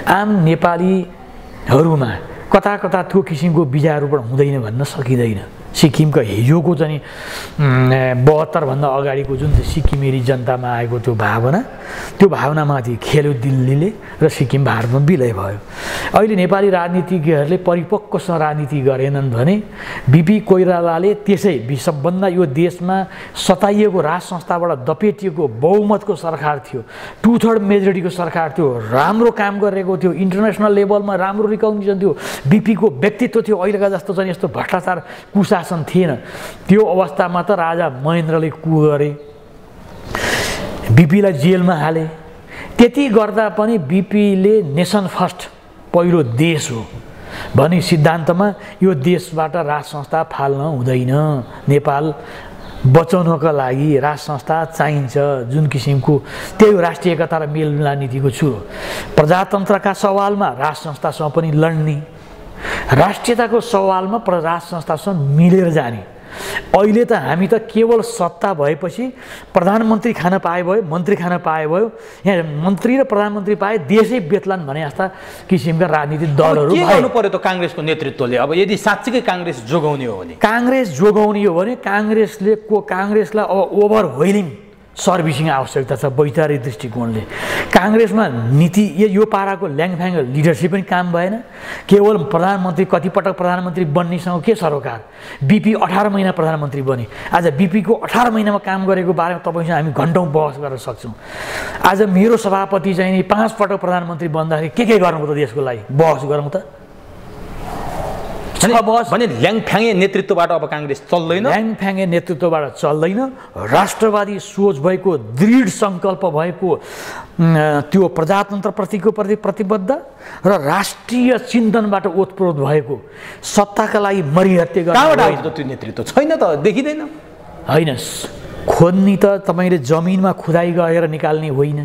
आम नेपालीहरूमा कता कता त्यो किसिमको बिजारोपण हुँदैन भन्न सकिँदैन। सिक्किमको हिजोको चाहिँ 72 भन्दा अगाडिको जुन चाहिँ सिक्किमेली जनतामा आएको त्यो भावनामाथि खेल्यो दिल्लीले र सिक्किम भारतमा विलय भयो। अहिले नेपाली राजनीतिज्ञहरूले परिपक्वसँग राजनीति गरेनन् भने बिपी कोइरालाले त्यसै सबभन्दा यो देशमा सताइएको राज संस्थाबाट दपेटिएको बहुमतको सरकार थियो, 2/3 मेजोरिटीको सरकार थियो, राम्रो काम गरेको थियो, इन्टरनेसनल लेभलमा राम्रो रिकग्निसन थियो, बिपीको व्यक्तित्व थियो, अहिलेका जस्तो चाहिँ यस्तो भ्रष्टाचार कुशासन थिएन। त्यो अवस्थामा त राजा महेन्द्रले कु गरे, बिपीलाई जेलमा हाले। त्यति गर्दा पनि बिपीले नेसन फर्स्ट पहिलो देश हो भनी सिद्धान्तमा यो देशबाट राज संस्था फाल्न हुँदैन। नेपाल बचाउनका लागि राज संस्था चाहिन्छ, जुन किसिमको त्यही राष्ट्रिय एकता र मेलमिलाप नीतिको छु। प्रजातन्त्रका सवालमा राज संस्थासँग पनि लड्ने, राष्ट्रियताको सवालमा राज संस्थासँग मिलेर जाने। अहिले त हामी त केवल सत्ता भएपछि प्रधानमन्त्री खान पाए भयो, मन्त्री खान पाए भयो, यहाँ मन्त्री र प्रधानमन्त्री पाए देशै बेतलान् भने जस्ता किसिमका राजनीतिक दलहरू के गर्नु पर्यो त काङ्ग्रेसको नेतृत्वले? अब यदि साँच्चीकै काङ्ग्रेस जोगाउने हो भने काङ्ग्रेसलाई अब ओभर व्हेलिङ सर्भिसिङ आवश्यकता छ वैचारिक दृष्टिकोणले। काङ्ग्रेसमा नीति यो पाराको ल्याङफ्याङ लिडरसिप पनि काम भएन। केवल प्रधानमन्त्री कतिपटक प्रधानमन्त्री बन्नेसँग के सरोकार? बिपी 18 महिना प्रधानमन्त्री बने। आज बिपीको 18 महिनामा काम गरेको बारेमा तपाईँसँग हामी घन्टौँ बहस गर्न सक्छौँ। आज मेरो सभापति चाहिँ नि 5 पटक प्रधानमन्त्री बन्दाखेरि के गर्नु त देशको लागि बहस गरौँ त? भने ल्याङफ्याङे नेतृत्वबाट अब काङ्ग्रेस चल्दैन, ल्याङफ्याङे नेतृत्वबाट चल्दैन। राष्ट्रवादी सोच भएको, दृढ सङ्कल्प भएको, त्यो प्रजातन्त्रप्रतिको प्रति प्रतिबद्ध र राष्ट्रिय चिन्तनबाट ओतप्रोत भएको, सत्ताका लागि मरिहत्ते गर्ने कहाँबाट आउँछ त्यो नेतृत्व? छैन त, देखिँदैन। होइन, खोज्ने त तपाईँले जमिनमा खुदाइ गरेर निकाल्ने होइन।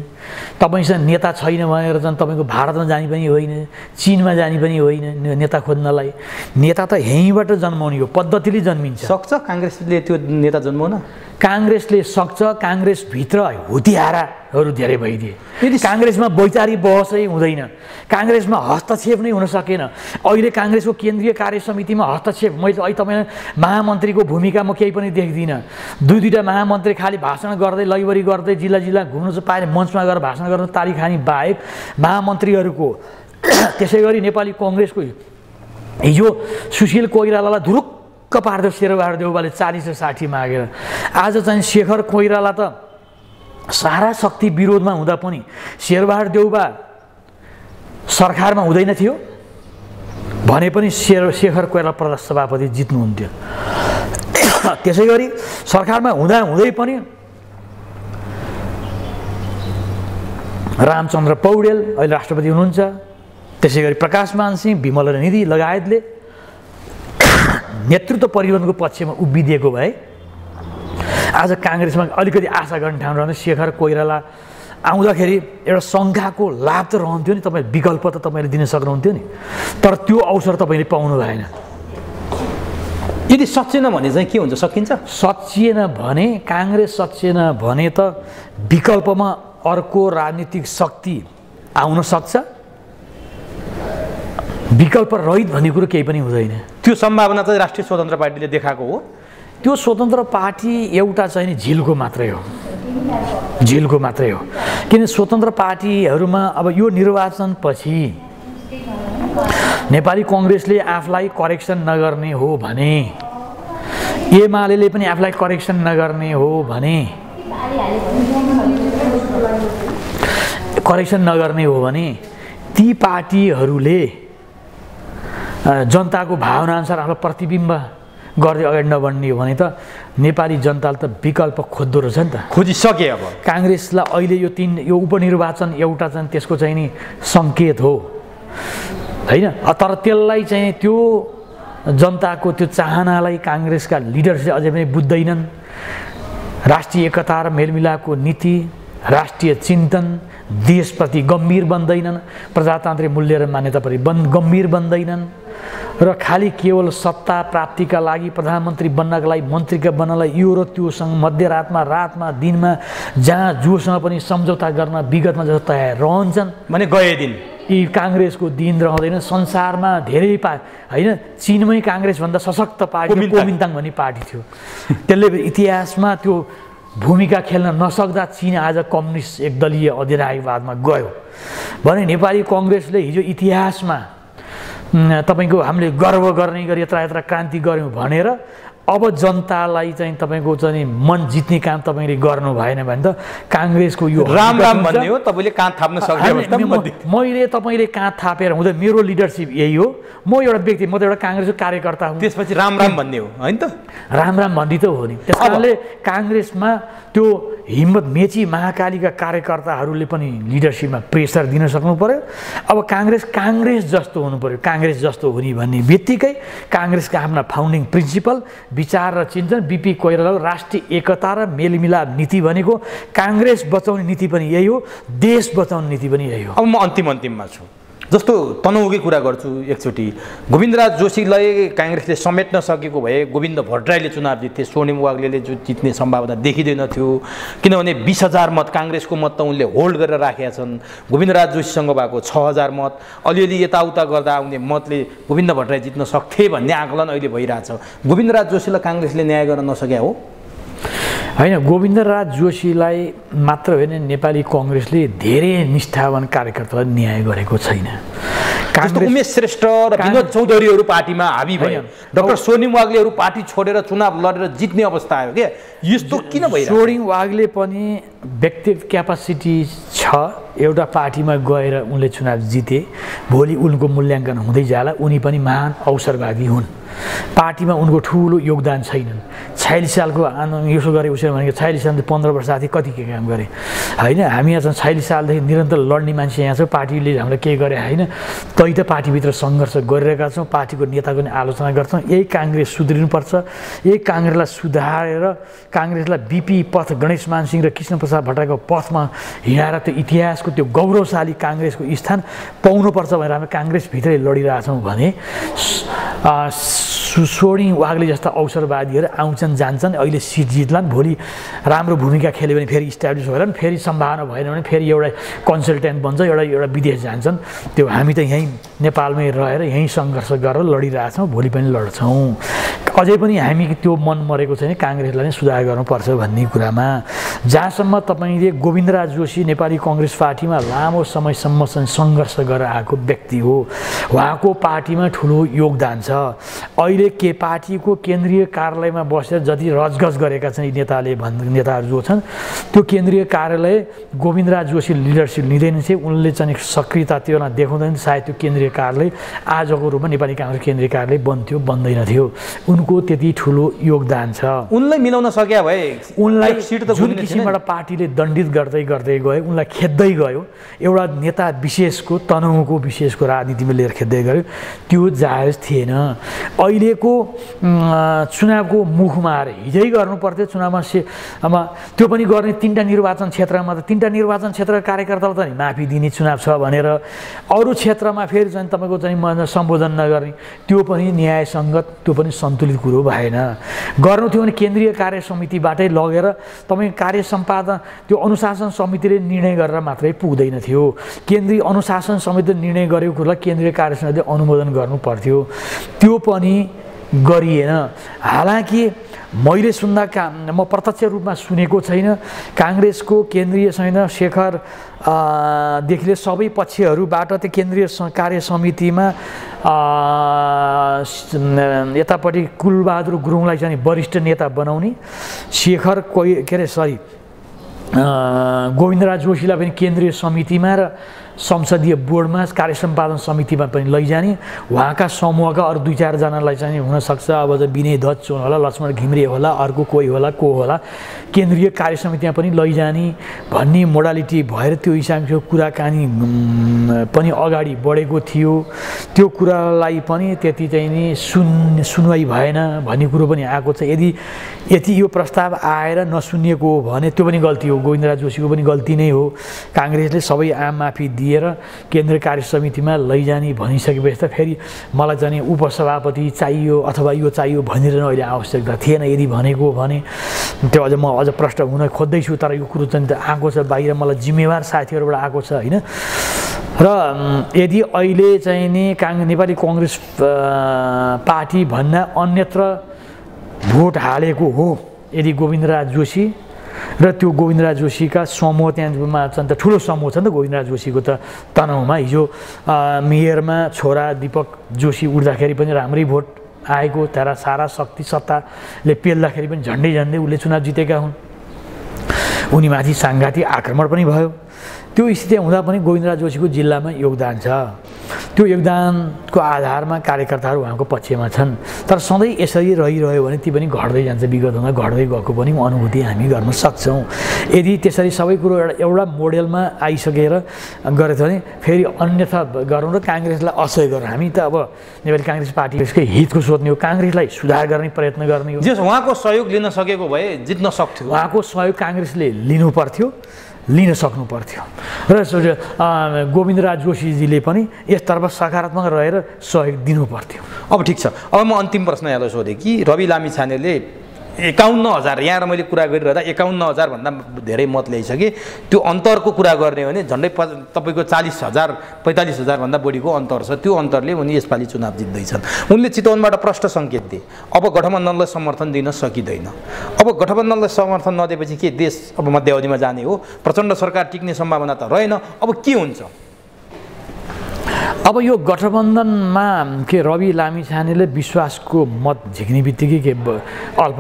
तपाईँसँग नेता छैन भनेर चाहिँ तपाईँको भारतमा जाने पनि होइन, चिनमा जाने पनि होइन नेता खोज्नलाई। नेता त यहीँबाट जन्माउने हो, पद्धतिले जन्मिन्छ। सक्छ काङ्ग्रेसले त्यो नेता जन्माउन? काङ्ग्रेसले सक्छ। काङ्ग्रेसभित्र हुतियाराहरू धेरै भइदिए। काङ्ग्रेसमा वैचारिक बहसै हुँदैन, काङ्ग्रेसमा हस्तक्षेप नै हुन सकेन। अहिले काङ्ग्रेसको केन्द्रीय कार्य समितिमा हस्तक्षेप, मैले अहिले तपाईँ महामन्त्रीको भूमिका म केही पनि देख्दिनँ। दुईवटा महामन्त्री खालि भाषण गर्दै लैबरी गर्दै जिल्ला जिल्ला घुम्नु चाहिँ पाएन, मञ्चमा गएर भाषण गर्न तारिख खाने बाहेक महामन्त्रीहरूको। त्यसै गरी नेपाली कङ्ग्रेसको हिजो सुशील कोइरालालाई धुरुक्क पार्दै शेरबहादुर देउवाले 40 र 60 मागेर, आज चाहिँ शेखर कोइराला त सारा शक्ति विरोधमा हुँदा पनि शेरबहादुर देउवा सरकारमा हुँदैन थियो भने पनि शेखर कोइराला प्रदेश सभापति जित्नुहुन्थ्यो। त्यसै गरी सरकारमा हुँदै पनि रामचन्द्र पौडेल अहिले राष्ट्रपति हुनुहुन्छ। त्यसै गरी प्रकाशमान सिंह, विमल निधि लगायतले नेतृत्व परिवर्तनको पक्षमा उभिदिएको भए आज काङ्ग्रेसमा अलिकति आशा गर्ने ठाउँ रहन्छ। शेखर कोइराला आउँदाखेरि एउटा शङ्काको लाभ त रहन्थ्यो नि, तपाईँ विकल्प त तपाईँले दिन सक्नुहुन्थ्यो नि, तर त्यो अवसर तपाईँले पाउनु भएन। यदि सचिएन भने चाहिँ के हुन्छ? सकिन्छ? सचिएन भने, काङ्ग्रेस सचिएन भने त विकल्पमा अर्को राजनीतिक शक्ति आउन सक्छ। विकल्प रहित भन्ने कुरो केही पनि हुँदैन। त्यो सम्भावना चाहिँ राष्ट्रिय स्वतन्त्र पार्टीले देखाएको हो। त्यो स्वतन्त्र पार्टी एउटा चाहिँ नि झिल्को मात्रै हो, झिल्को मात्रै हो। किन स्वतन्त्र पार्टीहरूमा अब यो निर्वाचनपछि नेपाली कङ्ग्रेसले आफूलाई करेक्सन नगर्ने हो भने, एमाले पनि आफूलाई करेक्सन नगर्ने हो भने, करेक्सन नगर्ने हो भने ती पार्टीहरूले जनताको भावनाअनुसार आफूलाई प्रतिबिम्ब गर्दै अगाडि नबढ्ने हो भने त नेपाली जनताले त विकल्प खोज्दो रहेछ नि त, खोजिसके। अब काङ्ग्रेसलाई अहिले यो उपनिर्वाचन एउटा चाहिँ त्यसको चाहिँ नि सङ्केत हो होइन। तर त्यसलाई चाहिँ त्यो जनताको त्यो चाहनालाई काङ्ग्रेसका लिडर्सले अझै पनि बुझ्दैनन्। राष्ट्रिय एकता र मेलमिलापको नीति, राष्ट्रिय चिन्तन, देशप्रति गम्भीर बन्दैनन्, प्रजातान्त्रिक मूल्य र मान्यताप्रति गम्भीर बन्दैनन् र खालि केवल सत्ता प्राप्तिका लागि, प्रधानमन्त्री बन्नका लागि, मन्त्रीका बन्नलाई यो र त्योसँग मध्यरातमा दिनमा जहाँ जोसँग पनि सम्झौता गर्न विगतमा जस्तो तयार रहन्छन् भने गए दिन यी काङ्ग्रेसको दिन रहँदैन। संसारमा धेरै होइन, चिनमै काङ्ग्रेसभन्दा सशक्त पार्टी कोमिन्ताङ भन्ने पार्टी थियो, त्यसले इतिहासमा त्यो भूमिका खेल्न नसक्दा चीन आज कम्युनिस्ट एकदलीय अधिराज्यवादमा गयो भने नेपाली कङ्ग्रेसले हिजो इतिहासमा तपाईको हामीले गर्व गर्ने गरी यत्र यत्र क्रान्ति गर्यौँ भनेर अब जनतालाई चाहिँ तपाईको चाहिँ मन जित्ने काम तपाईले गर्नु भएन भने त काङ्ग्रेसको यो राम भन्ने हो। तपाईले काँध थाप्न सक्दैन। मैले तपाईले काँध थापेर हुँदा मेरो लिडरसिप यही हो। म एउटा व्यक्ति, म त एउटा काङ्ग्रेसको कार्यकर्ता हुँ। त्यसपछि राम भन्ने हो हैन त? राम भन्ने त हो नि। त्यसकारणले काङ्ग्रेसमा त्यो हिम्मत मेची महाकालीका कार्यकर्ताहरूले पनि लिडरसिपमा प्रेसर दिन सक्नु पर्यो। अब काङ्ग्रेस जस्तो हुनु पर्यो। काङ्ग्रेस जस्तो हुने भन्ने बित्तिकै काङ्ग्रेसका आफ्ना फाउन्डिङ प्रिन्सिपल, विचार र चिन्तन, बीपी कोइराला राष्ट्रिय एकता र मेलमिलाप नीति भनेको काङ्ग्रेस बचाउने नीति पनि यही हो, देश बचाउने नीति पनि यही हो। अब म अन्तिममा छु। जस्तो तनहुकै कुरा गर्छु एकचोटि, गोविन्दराज जोशीलाई काङ्ग्रेसले समेट्न सकेको भए गोविन्द भट्टराईले चुनाव जित्थे, स्वर्णिम वाग्लेले जो जित्ने सम्भावना देखिँदैन थियो। किनभने 20,000 मत काङ्ग्रेसको मत त उनले होल्ड गरेर राखेका छन्। गोविन्दराज जोशीसँग भएको 6,000 मत, अलिअलि यताउता गर्दा आउने मतले गोविन्द भट्टराई जित्न सक्थे भन्ने आकलन अहिले भइरहेछ। गोविन्दराज जोशीलाई काङ्ग्रेसले न्याय गर्न नसक्या हो? होइन, गोविन्दराज जोशीलाई मात्र होइन, नेपाली कङ्ग्रेसले धेरै निष्ठावान कार्यकर्तालाई न्याय गरेको छैन। उमेश श्रेष्ठ र विनोद चौधरीहरू पार्टीमा हाबी भए, डाक्टर स्वर्णिम वाग्लेहरू पार्टी छोडेर चुनाव लडेर जित्ने अवस्था आयो क्या। यस्तो किन भइरहेको? स्वर्णिम वाग्ले पनि व्यक्तिगत क्यापासिटी छ, एउटा पार्टीमा गएर उनले चुनाव जिते, भोलि उनको मूल्याङ्कन हुँदै जाला, उनी पनि महान अवसरवादी हुन्। पार्टीमा उनको ठुलो योगदान छैनन्। 46 सालको यसो गरे उसो भनेको 46 साल 15 वर्षदेखि कति के काम गरे होइन। हामी यहाँ 46 सालदेखि निरन्तर लड्ने मान्छे यहाँ छ, पार्टीले हामीलाई केही गरे होइन। तै त पार्टीभित्र सङ्घर्ष गरिरहेका छौँ, पार्टीको नेताको नि आलोचना गर्छौँ। यही काङ्ग्रेस सुध्रिनुपर्छ, यही काङ्ग्रेसलाई सुधारेर काङ्ग्रेसलाई बिपी पथ गणेशमान सिंह र कृष्णप्रसाद भट्टराईको पथमा हिँडाएर त्यो इतिहासको त्यो गौरवशाली काङ्ग्रेसको स्थान पाउनुपर्छ भनेर हामी काङ्ग्रेसभित्रै लडिरहेछौँ भने स्वर्णिम वाग्ले जस्ता अवसरवादीहरू आउँछन् जान्छन्, अहिले सिट जित्लान्, भोलि राम्रो भूमिका खेल्यो भने फेरि इस्टाब्लिस भएन, फेरि सम्भावना भएन भने फेरि एउटा कन्सल्टेन्ट बन्छ, एउटा विदेश जान्छन्। त्यो हामी त यहीँ नेपालमै रहेर यहीँ सङ्घर्ष गरेर लडिरहेछौँ, भोलि पनि लड्छौँ। अझै पनि हामी त्यो मन मरेको छैन काङ्ग्रेसलाई नै सुधार गर्नुपर्छ भन्ने कुरामा। जहाँसम्म तपाईँले गोविन्दराज जोशी नेपाली कङ्ग्रेस पार्टीमा लामो समयसम्म सङ्घर्ष गरेर आएको व्यक्ति हो, उहाँको पार्टीमा ठुलो योगदान छ। अहिले के पार्टीको केन्द्रीय कार्यालयमा बसेर जति रजगज गरेका छन् नेताहरू जो छन्, त्यो केन्द्रीय कार्यालय गोविन्दराज जोशी लिडरसिप लिँदैन थिए, उनले चाहिँ सक्रियता त्यो देखाउँदैन, सायद त्यो केन्द्रीय कार्यालय आजको रूपमा नेपाली काङ्ग्रेस केन्द्रीय कार्यालय बन्थ्यो बन्दैन थियो। उनको त्यति ठुलो योगदान छ। उनलाई मिलाउन सक्या भए उनलाई सिट त जुन किसिमबाट पार्टीले दण्डित गर्दै गर्दै गयो, उनलाई खेद्दै गयो, एउटा नेता विशेषको तनहुको विशेषको राजनीतिमा लिएर खेद्दै गयो, त्यो जायज थिएन। अहिलेको चुनावको मुखमा आएर हिजै गर्नुपर्थ्यो चुनावमा त्यो पनि गर्ने 3टा निर्वाचन क्षेत्रमा त 3टा निर्वाचन क्षेत्रका कार्यकर्तालाई त माफी दिने चुनाव छ भनेर अरू क्षेत्रमा फेरि चाहिँ तपाईँको चाहिँ सम्बोधन नगर्ने, त्यो पनि न्यायसङ्गत, त्यो पनि सन्तुलित कुरो भएन। गर्नु थियो भने केन्द्रीय कार्य समितिबाटै लगेर तपाईँ कार्य सम्पादन त्यो अनुशासन समितिले निर्णय गरेर मात्रै पुग्दैन थियो। केन्द्रीय अनुशासन समितिले निर्णय गरेको कुरालाई केन्द्रीय कार्य समितिले अनुमोदन गर्नु पर्थ्यो, त्यो पनि गरिएन। हालाकि मैले सुन्दा म प्रत्यक्ष रूपमा सुनेको छैन, काङ्ग्रेसको केन्द्रीय समिति शेखरदेखि सबै पक्षहरूबाट त्यो केन्द्रीय कार्य समितिमा यतापट्टि कुलबहादुर गुरुङलाई चाहिँ वरिष्ठ नेता बनाउने, शेखर गोविन्दराज जोशीलाई पनि केन्द्रीय समितिमा र संसदीय बोर्डमा कार्य सम्पादन समितिमा पनि लैजाने, उहाँका समूहका अरू 2-4 जनालाई चाहिँ हुनसक्छ अब त विनय दत्त होला, लक्ष्मण घिमिरे होला, अर्को कोही होला को होला, केन्द्रीय कार्य समितिमा पनि लैजाने भन्ने मोडालिटी भएर त्यो हिसाबको कुराकानी पनि अगाडि बढेको थियो। त्यो कुरालाई पनि त्यति चाहिँ नि सुनवाई भएन भन्ने कुरो पनि आएको छ। यदि यो प्रस्ताव आएर नसुनिएको हो भने त्यो पनि गल्ती हो, गोविन्दराज जोशीको पनि गल्ती नै हो। काङ्ग्रेसले सबै आम माफी दिएर केन्द्रीय कार्य समितिमा लैजाने भनिसकेपछि त फेरि मलाई चाहिँ उपसभापति चाहियो अथवा यो चाहियो भनिरहनु अहिले आवश्यकता थिएन। यदि भनेको हो भने त्यो म अझ प्रश्न हुन खोज्दैछु, तर यो कुरो चाहिँ आएको छ बाहिर, मलाई जिम्मेवार साथीहरूबाट आएको छ होइन। र यदि अहिले चाहिँ नि नेपाली कङ्ग्रेस पार्टी भन्दा अन्यत्र भोट हालेको हो यदि गोविन्दराज जोशी र त्यो गोविन्दराज जोशीका समूह त्यहाँमा छन् त, ठुलो समूह छ नि त गोविन्दराज जोशीको त तनहुमा। हिजो मेयरमा छोरा दीपक जोशी उठ्दाखेरि पनि राम्रै भोट आएको, तर सारा शक्ति सत्ताले पेल्दाखेरि पनि झन्डै उसले चुनाव जितेका हुन्। उनीमाथि साङ्घातिक आक्रमण पनि भयो। त्यो स्थिति हुँदा पनि गोविन्दराज जोशीको जिल्लामा योगदान छ, त्यो योगदानको आधारमा कार्यकर्ताहरू उहाँको पक्षमा छन्। तर सधैँ यसरी रहिरह्यो भने ती पनि घट्दै जान्छ, विगतमा घट्दै गएको पनि अनुभूति हामी गर्न सक्छौँ। यदि त्यसरी सबै कुरो एउटा मोडेलमा आइसकेर गरेको भने फेरि अन्यथा गरौँ र काङ्ग्रेसलाई असहयोग गरौँ। हामी त अब नेपाली काङ्ग्रेस पार्टीकै हितको सोध्ने हो, काङ्ग्रेसलाई सुधार गर्ने प्रयत्न गर्ने हो। उहाँको सहयोग लिन सकेको भए जित्न सक्थ्यो। उहाँको सहयोग काङ्ग्रेसले लिनु पर्थ्यो, लिन सक्नु पर्थ्यो र गोविन्दराज जोशीजीले पनि यसतर्फ सकारात्मक रहेर सहयोग दिनु पर्थ्यो। अब ठिक छ, अब म अन्तिम प्रश्न यहाँलाई सोधेँ कि रवि लामिछानेले 51,000 यहाँ र मैले कुरा गरिरहँदा 51,000 भन्दा धेरै मत ल्याइसके। त्यो अन्तरको कुरा गर्ने हो भने झन्डै तपाईँको 40,000 45,000 भन्दा बढीको अन्तर छ। त्यो अन्तरले उनी यसपालि चुनाव जित्दैछन्। उनले चितवनबाट प्रष्ट सङ्केत दिए अब गठबन्धनलाई समर्थन दिन सकिँदैन। अब गठबन्धनलाई समर्थन नदिएपछि के देश अब मध्यावधिमा जाने हो? प्रचण्ड सरकार टिक्ने सम्भावना त रहेन। अब के हुन्छ? अब यो गठबन्धनमा के रवि लामिछानेले विश्वासको मत झिक्ने बित्तिकै के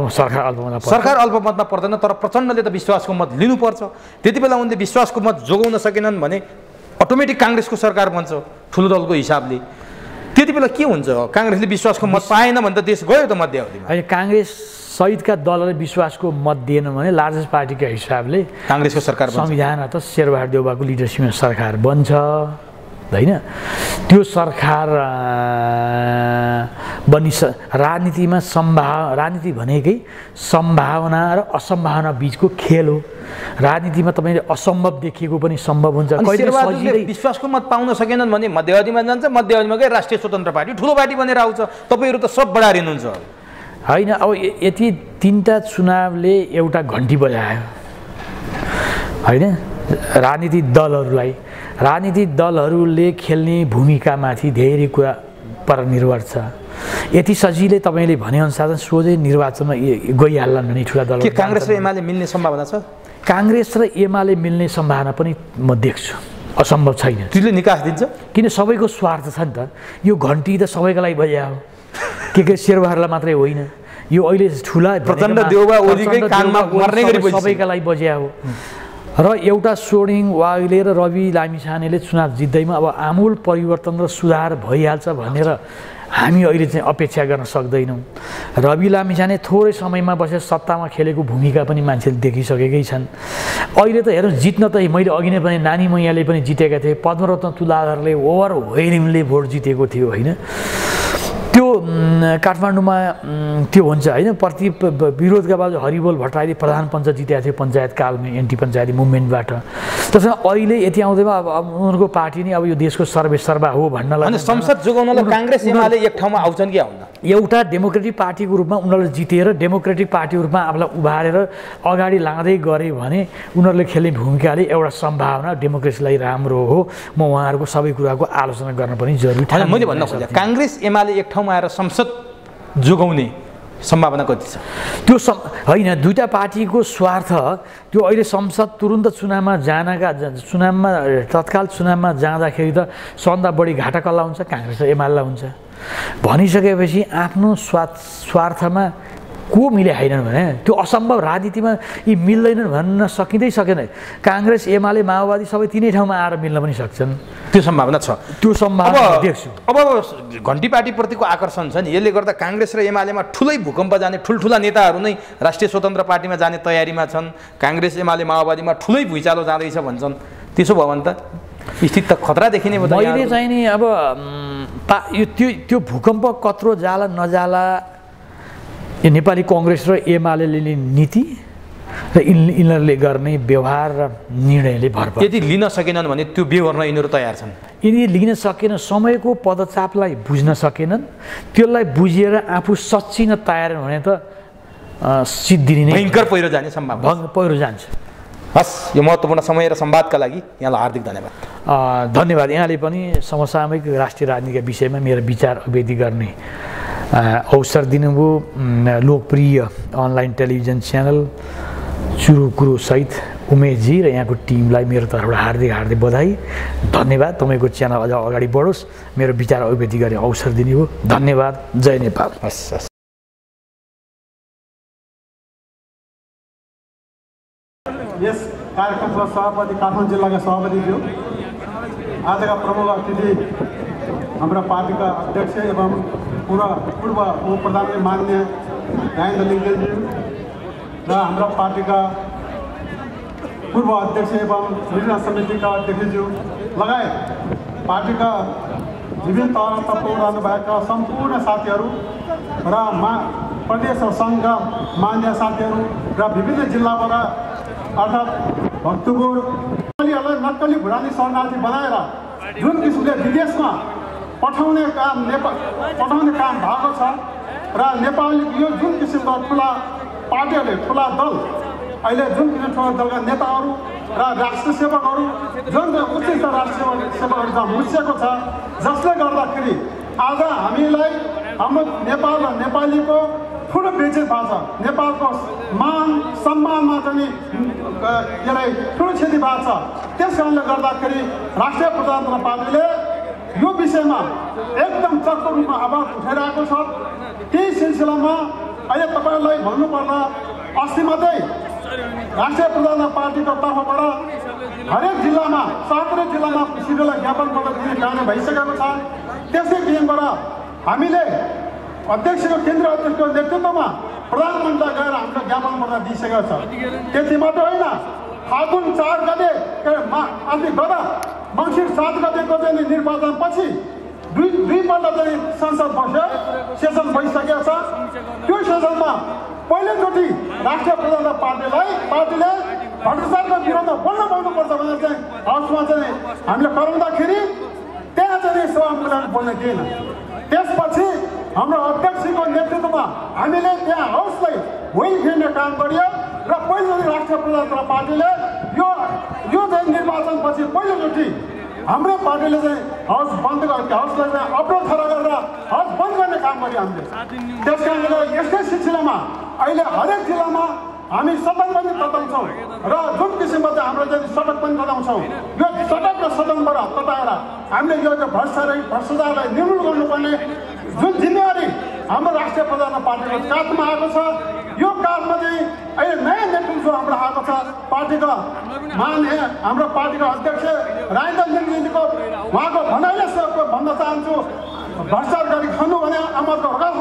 सरकार अल्पमतमा पर्दैन, तर प्रचण्डले त विश्वासको मत लिनुपर्छ। त्यति बेला उनले विश्वासको मत जोगाउन सकेनन् भने अटोमेटिक काङ्ग्रेसको सरकार बन्छ ठुलो दलको हिसाबले। त्यति बेला के हुन्छ? काङ्ग्रेसले विश्वासको मत पाएन भने त देश गयो त मध्यावधिमा। होइन, काङ्ग्रेस सहितका दलले विश्वासको मत दिएन भने लार्जेस्ट पार्टीका हिसाबले काङ्ग्रेसको सरकार बन्छ। संविधान त शेरबहादुर देउवाको लिडरसिपमा सरकार बन्छ होइन। त्यो सरकार राजनीतिमा राजनीति भनेकै सम्भावना र असम्भावना बिचको खेल हो। राजनीतिमा तपाईँले असम्भव देखिएको पनि सम्भव हुन्छ। विश्वासको मत पाउन सकेनन् भने मध्यावधिमा जान्छ, मध्यावधिमा गए राष्ट्रिय स्वतन्त्र पार्टी ठुलो पार्टी बनेर आउँछ। तपाईँहरू त सब बढारिनुहुन्छ होइन। अब यति 3टा चुनावले एउटा घन्टी बजायो होइन राजनीतिक दलहरूले खेल्ने भूमिकामाथि धेरै कुरा पर निर्भर छ। यति सजिलै तपाईँले भनेअनुसार सोझै निर्वाचनमा गइहाल्लान् भने ठुला दल के काङ्ग्रेस र एमाले मिल्ने सम्भावना छ? काङ्ग्रेस र एमाले मिल्ने सम्भावना पनि म देख्छु, असम्भव छैन। त्यसले निकास दिन्छ किन? सबैको स्वार्थ छ नि त। यो घन्टी त सबैको लागि बजायो, के शेरबहादुरलाई मात्रै होइन। यो अहिले ठुला प्रचण्ड देउवा ओलीकै कानमा मर्ने गरी सबैका लागि बजायो। र एउटा स्वर्णिम वाग्ले र रवि लामिछानेले चुनाव जित्दैमा अब आमूल परिवर्तन र सुधार भइहाल्छ भनेर हामी अहिले चाहिँ अपेक्षा गर्न सक्दैनौँ। रवि लामिछाने थोरै समयमा बसेर सत्तामा खेलेको भूमिका पनि मान्छेले देखिसकेकै छन्। अहिले त हेर्नु, जित्न त मैले अघि नै पनि नानी मैयाले पनि जितेका थिए, पद्मरत्न तुलाधरले ओभरवेल्मिङले भोट जितेको थियो होइन। त्यो काठमाडौँमा त्यो हुन्छ होइन। विरोधका बावजुद हरिबोल भट्टराईले प्रधान पञ्च जितेका थियो पञ्चायत कालमा, एन्टी पञ्चायती मुभमेन्टबाट। त्यसमा अहिले यति आउँदैमा अब उनीहरूको पार्टी नै अब यो देशको सर्वेसर्वा हो भन्नलाई संसद जोगाउनलाई काङ्ग्रेस एमाले एक ठाउँमा आउँछन् कि आउँदैन? एउटा डेमोक्रेटिक पार्टीको रूपमा उनीहरूले जितेर डेमोक्रेटिक पार्टीको रूपमा आफूलाई उभारेर अगाडि लाँदै गरे भने उनीहरूले खेल्ने भूमिकाले एउटा सम्भावना डेमोक्रेसीलाई राम्रो हो। म उहाँहरूको सबै कुराको आलोचना गर्न पनि जरुरी छ। मैले भन्न खोजेँ काङ्ग्रेस एमाले एक ठाउँमा आएर संसद जोगाउने सम्भावना कति छ? त्यो होइन, दुईटा पार्टीको स्वार्थ त्यो अहिले संसद तुरुन्त तत्काल चुनावमा जाँदाखेरि त सबभन्दा बढी घाटा कसलाई हुन्छ? काङ्ग्रेस र एमालेलाई हुन्छ। भनिसकेपछि आफ्नो स्वार्थमा को मिलाइहाल्दैन भने त्यो असम्भव। राजनीतिमा यी मिल्दैनन् भन्न सकिँदै सकेन। काङ्ग्रेस एमाले माओवादी सबै तिनै ठाउँमा आएर मिल्न पनि सक्छन्, त्यो सम्भावना छ। त्यो सम्भावना देख्छु। अब घन्टी पार्टीप्रतिको आकर्षण छ नि, यसले गर्दा काङ्ग्रेस र एमालेमा ठुलै भूकम्प जाने ठुल्ठुला नेताहरू नै राष्ट्रिय स्वतन्त्र पार्टीमा जाने तयारीमा छन्। काङ्ग्रेस एमाले माओवादीमा ठुलै भुइँचालो जाँदैछ भन्छन्। त्यसो भयो भने त स्थिति त खतरा देखिने भयो। मैले चाहिँ नि अब त्यो भूकम्प कत्रो जाला नजाला यो नेपाली कङ्ग्रेस र एमाले लिने नीति र यिनीहरूले गर्ने व्यवहार र निर्णयले भर पर्छ। यदि लिन सकेनन् भने त्यो बेहोर्न यिनीहरू तयार छन्। यदि लिन सकेन, समयको पदचापलाई बुझ्न सकेनन्, त्यसलाई बुझेर आफू सच्चिन तयार भने त सिद्धिने नै भयङ्कर पहिरो जाने सम्भावना पहिरो जान्छ। हस्, यो महत्त्वपूर्ण समय र संवादका लागि यहाँलाई हार्दिक धन्यवाद। धन्यवाद। यहाँले पनि समसामयिक राष्ट्रिय राजनीतिका विषयमा मेरो विचार अभिव्यक्ति गर्ने अवसर दिनुभयो। लोकप्रिय अनलाइन टेलिभिजन च्यानल चुरोकुरो सहित उमेशजी र यहाँको टिमलाई मेरो तर्फबाट हार्दिक बधाई, धन्यवाद। तपाईँको च्यानल अझ अगाडि बढोस्, मेरो विचार अभिव्यक्ति गर्ने अवसर दिनुभयो। धन्यवाद। जय नेपाल। हस्। यस कार्यक्रमको सभापति काठमाडौँ जिल्लाका सभापतिज्यू, आजका प्रमुख अतिथि हाम्रा पार्टीका अध्यक्ष एवं पूर्व उप प्रधानमन्त्री मान्य राजेन्द्र लिङ्गदेनज्यू र हाम्रा पार्टीका पूर्व अध्यक्ष एवं निर्णय समितिका अध्यक्षज्यू लगायत पार्टीका विभिन्न तहमा रहनुभएका सम्पूर्ण साथीहरू र प्रदेश सङ्घका मान्य साथीहरू र विभिन्न जिल्लाबाट अर्थात् भक्तपुर नक्कली भुटानी शरणार्थी बनाएर जुन किसिमले विदेशमा पठाउने काम भएको छ र नेपाली यो जुन किसिमका ठुला पार्टीहरूले ठुला दल अहिले जुन किसिम ठुला दलका नेताहरू र राष्ट्रिय सेवकहरू जुन उच्च स्तरीय राष्ट्रिय सेवकहरू जहाँ मुसिएको छ, जसले गर्दाखेरि आज हामीलाई हाम्रो नेपाल र नेपालीको ठुलो बेइज्जत भएको छ। नेपालको मान सम्मानमा चाहिँ यसलाई ठुलो क्षति भएको छ। त्यस कारणले गर्दाखेरि राष्ट्रिय प्रजातन्त्र पार्टीले यो विषयमा एकदम चर्को रूपमा आवाज उठाइरहेको छ। त्यही सिलसिलामा अहिले तपाईँहरूलाई भन्नुपर्दा अस्ति मात्रै राष्ट्रिय प्रजातन्त्र पार्टीको तर्फबाट हरेक जिल्लामा 17 जिल्लामा शिविरलाई ज्ञापन पत्र दिने काम भइसकेको छ। त्यसै दिनबाट हामीले अध्यक्षको केन्द्रीय अध्यक्षको नेतृत्वमा प्रधानमन्त्रीलाई गएर हामीले ज्ञापन पत्र दिइसकेको छ। त्यति मात्र होइन, फागुन 4 गते अस्ति गत मङ्सिर 7 गतेको चाहिँ निर्वाचनपछि दुईपल्ट चाहिँ संसद बस्यो, सेसन भइसकेको छ। त्यो सेसनमा पहिलोचोटि राष्ट्रिय प्रजातन्त्र पार्टीले भ्रष्टाचारको विरुद्धमा बोल्न पाउनुपर्छ भनेर चाहिँ हाउसमा चाहिँ हामीले कराउँदाखेरि त्यहाँ चाहिँ सभामुखलाई बोल्ने थिएन। त्यसपछि हाम्रो अध्यक्षको नेतृत्वमा हामीले त्यहाँ हाउसलाई भुइँ फेर्ने काम गरियो र पहिलोचोटि राष्ट्रिय प्रजातन्त्र पार्टीले यो चाहिँ निर्वाचनपछि पहिलोचोटि हाम्रो पार्टीले चाहिँ हाउस बन्द गरेको, हाउसलाई चाहिँ अवरोध खडा गरेर हाउस बन्द गर्ने काम गर्यो हामीले। त्यस कारणले यस्तै सिलसिलामा अहिले हरेक जिल्लामा हामी सदन पनि तताउँछौँ र जुन किसिमको चाहिँ हाम्रो चाहिँ सडक पनि तताउँछौँ। यो सडक र सदनबाट तताएर हामीले यो भ्रष्टाचारलाई निर्मूल गर्नुपर्ने जुन जिम्मेवारी हाम्रो राष्ट्रिय प्रजातन्त्र पार्टीको काँधमा आएको छ। यो कालमा चाहिँ अहिले नयाँ नेतृत्व हाम्रो आएको छ। पार्टीको हाम्रो पार्टीको अध्यक्ष राजेन्द्र लिङ्गजीको उहाँको भनाइले भन्न चाहन्छु, भ्रष्टाचार गरी खानु भने आमाको हक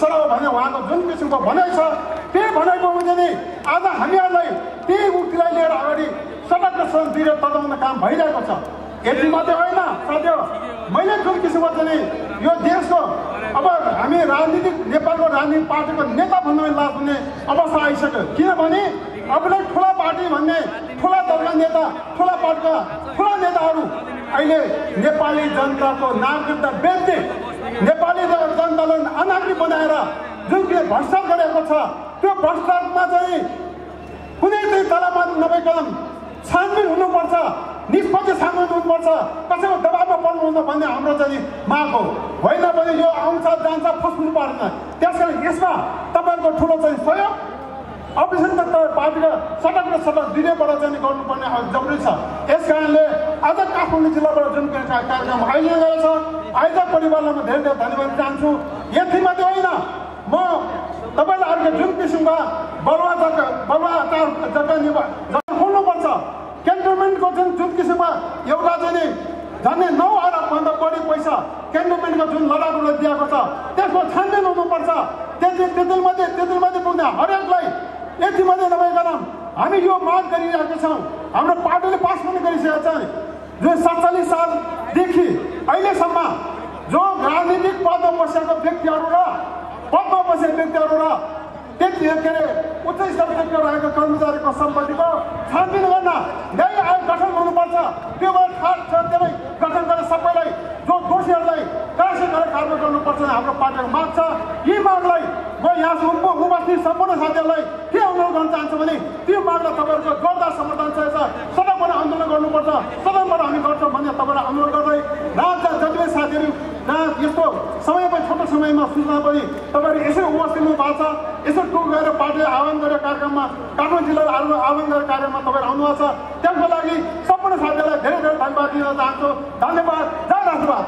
सराउ भने उहाँको जुन किसिमको भनाइ छ, त्यही भनाइको हुन्छ नि आज हामीहरूलाई त्यही उक्तिलाई लिएर अगाडि सडक र सडक तताउने काम भइरहेको छ। यति मात्रै होइन साथीहरू, मैले जुन किसिमको चाहिँ यो देशको अब हामी नेपालको राजनीतिक पार्टीको नेता भन्नु लाज हुने अवस्था आइसक्यो। किनभने अबलाई ठुला पार्टी भन्ने ठुला दलका नेता, ठुला पार्टीका ठुला नेताहरू अहिले नेपाली जनताको नागरिकता बेच्ने, नेपाली जनतालाई अनागरिक बनाएर जुन के भ्रष्टाचार गरेको छ, त्यो भ्रष्टाचारमा चाहिँ कुनै चाहिँ तलमा नभइकन छानबिन हुनुपर्छ, निष्पक्ष छानबिन हुनुपर्छ, कसैको दबावमा पर्नुहुन्न भन्ने हाम्रो चाहिँ माग हो। होइन भने यो आउँछ जान्छ फस्नु पर्दैन। त्यस कारण यसमा तपाईँको ठुलो चाहिँ सहयोग अफिसर पार्टीको सडक र सडक दिनेबाट चाहिँ गर्नुपर्ने जरुरी छ। यस कारणले आज काठमाडौँ जिल्लाबाट जुन कार्यक्रम आयोजना गरेको छ, आयोजक परिवारलाई म धेरै धेरै धन्यवाद चाहन्छु। यति मात्रै होइन, म तपाईँलाई अर्को जुन किसिमका बलुवाचार जग्गा खोल्नुपर्छ, क्यान्टोनमेन्टको जुन किसिममा एउटा चाहिँ झन्डै 9 अरबभन्दा बढी पैसा क्यान्टोनमेन्टको जुन लडाकुलाई दिएको छ, त्यसको छानबिन हुनुपर्छ। त्यतिमध्ये पुग्ने हरेकलाई यति मात्रै नभइकन हामी यो माग गरिरहेका छौँ। हाम्रो पार्टीले पास पनि गरिसकेको छ। जुन 47 सालदेखि अहिलेसम्म जो राजनीतिक पदमा बसेका व्यक्तिहरू र त्यति के अरे उच्च स्तरका रहेका कर्मचारीको सम्पत्तिको छानबिन गर्न न्याय आयोग गठन गर्नुपर्छ। त्योबाट त्यसलाई गठन गरेर सबैलाई जो दोषीहरूलाई कारवाही गरेर कारवाही गर्नुपर्छ हाम्रो पार्टीको माग छ। यी मागलाई म यहाँ उपस्थित सम्पूर्ण साथीहरूलाई के अनुरोध गर्न चाहन्छु भने त्यो मागलाई तपाईँहरूको जोरदार समर्थन चाहिन्छ। सडकबाट आन्दोलन गर्नुपर्छ, सदनबाट हामी गर्छौँ भन्ने तपाईँलाई अनुरोध गर्दै राज्य जति पनि साथीहरू जहाँ यस्तो समयमा छोटो समयमा सूचना पनि तपाईँहरू यसै उपस्थित हुनु भएको छ, यसो टुक गएर पार्टीले आह्वान गरेर कार्यक्रममा काठमाडौँ जिल्लाले आह्वान गरेर कार्यक्रममा तपाईँहरू आउनुभएको छ। त्यसको लागि सम्पूर्ण साथीहरूलाई धेरै धेरै धन्यवाद दिन चाहन्छु। धन्यवाद। जय राष्ट्रवाद।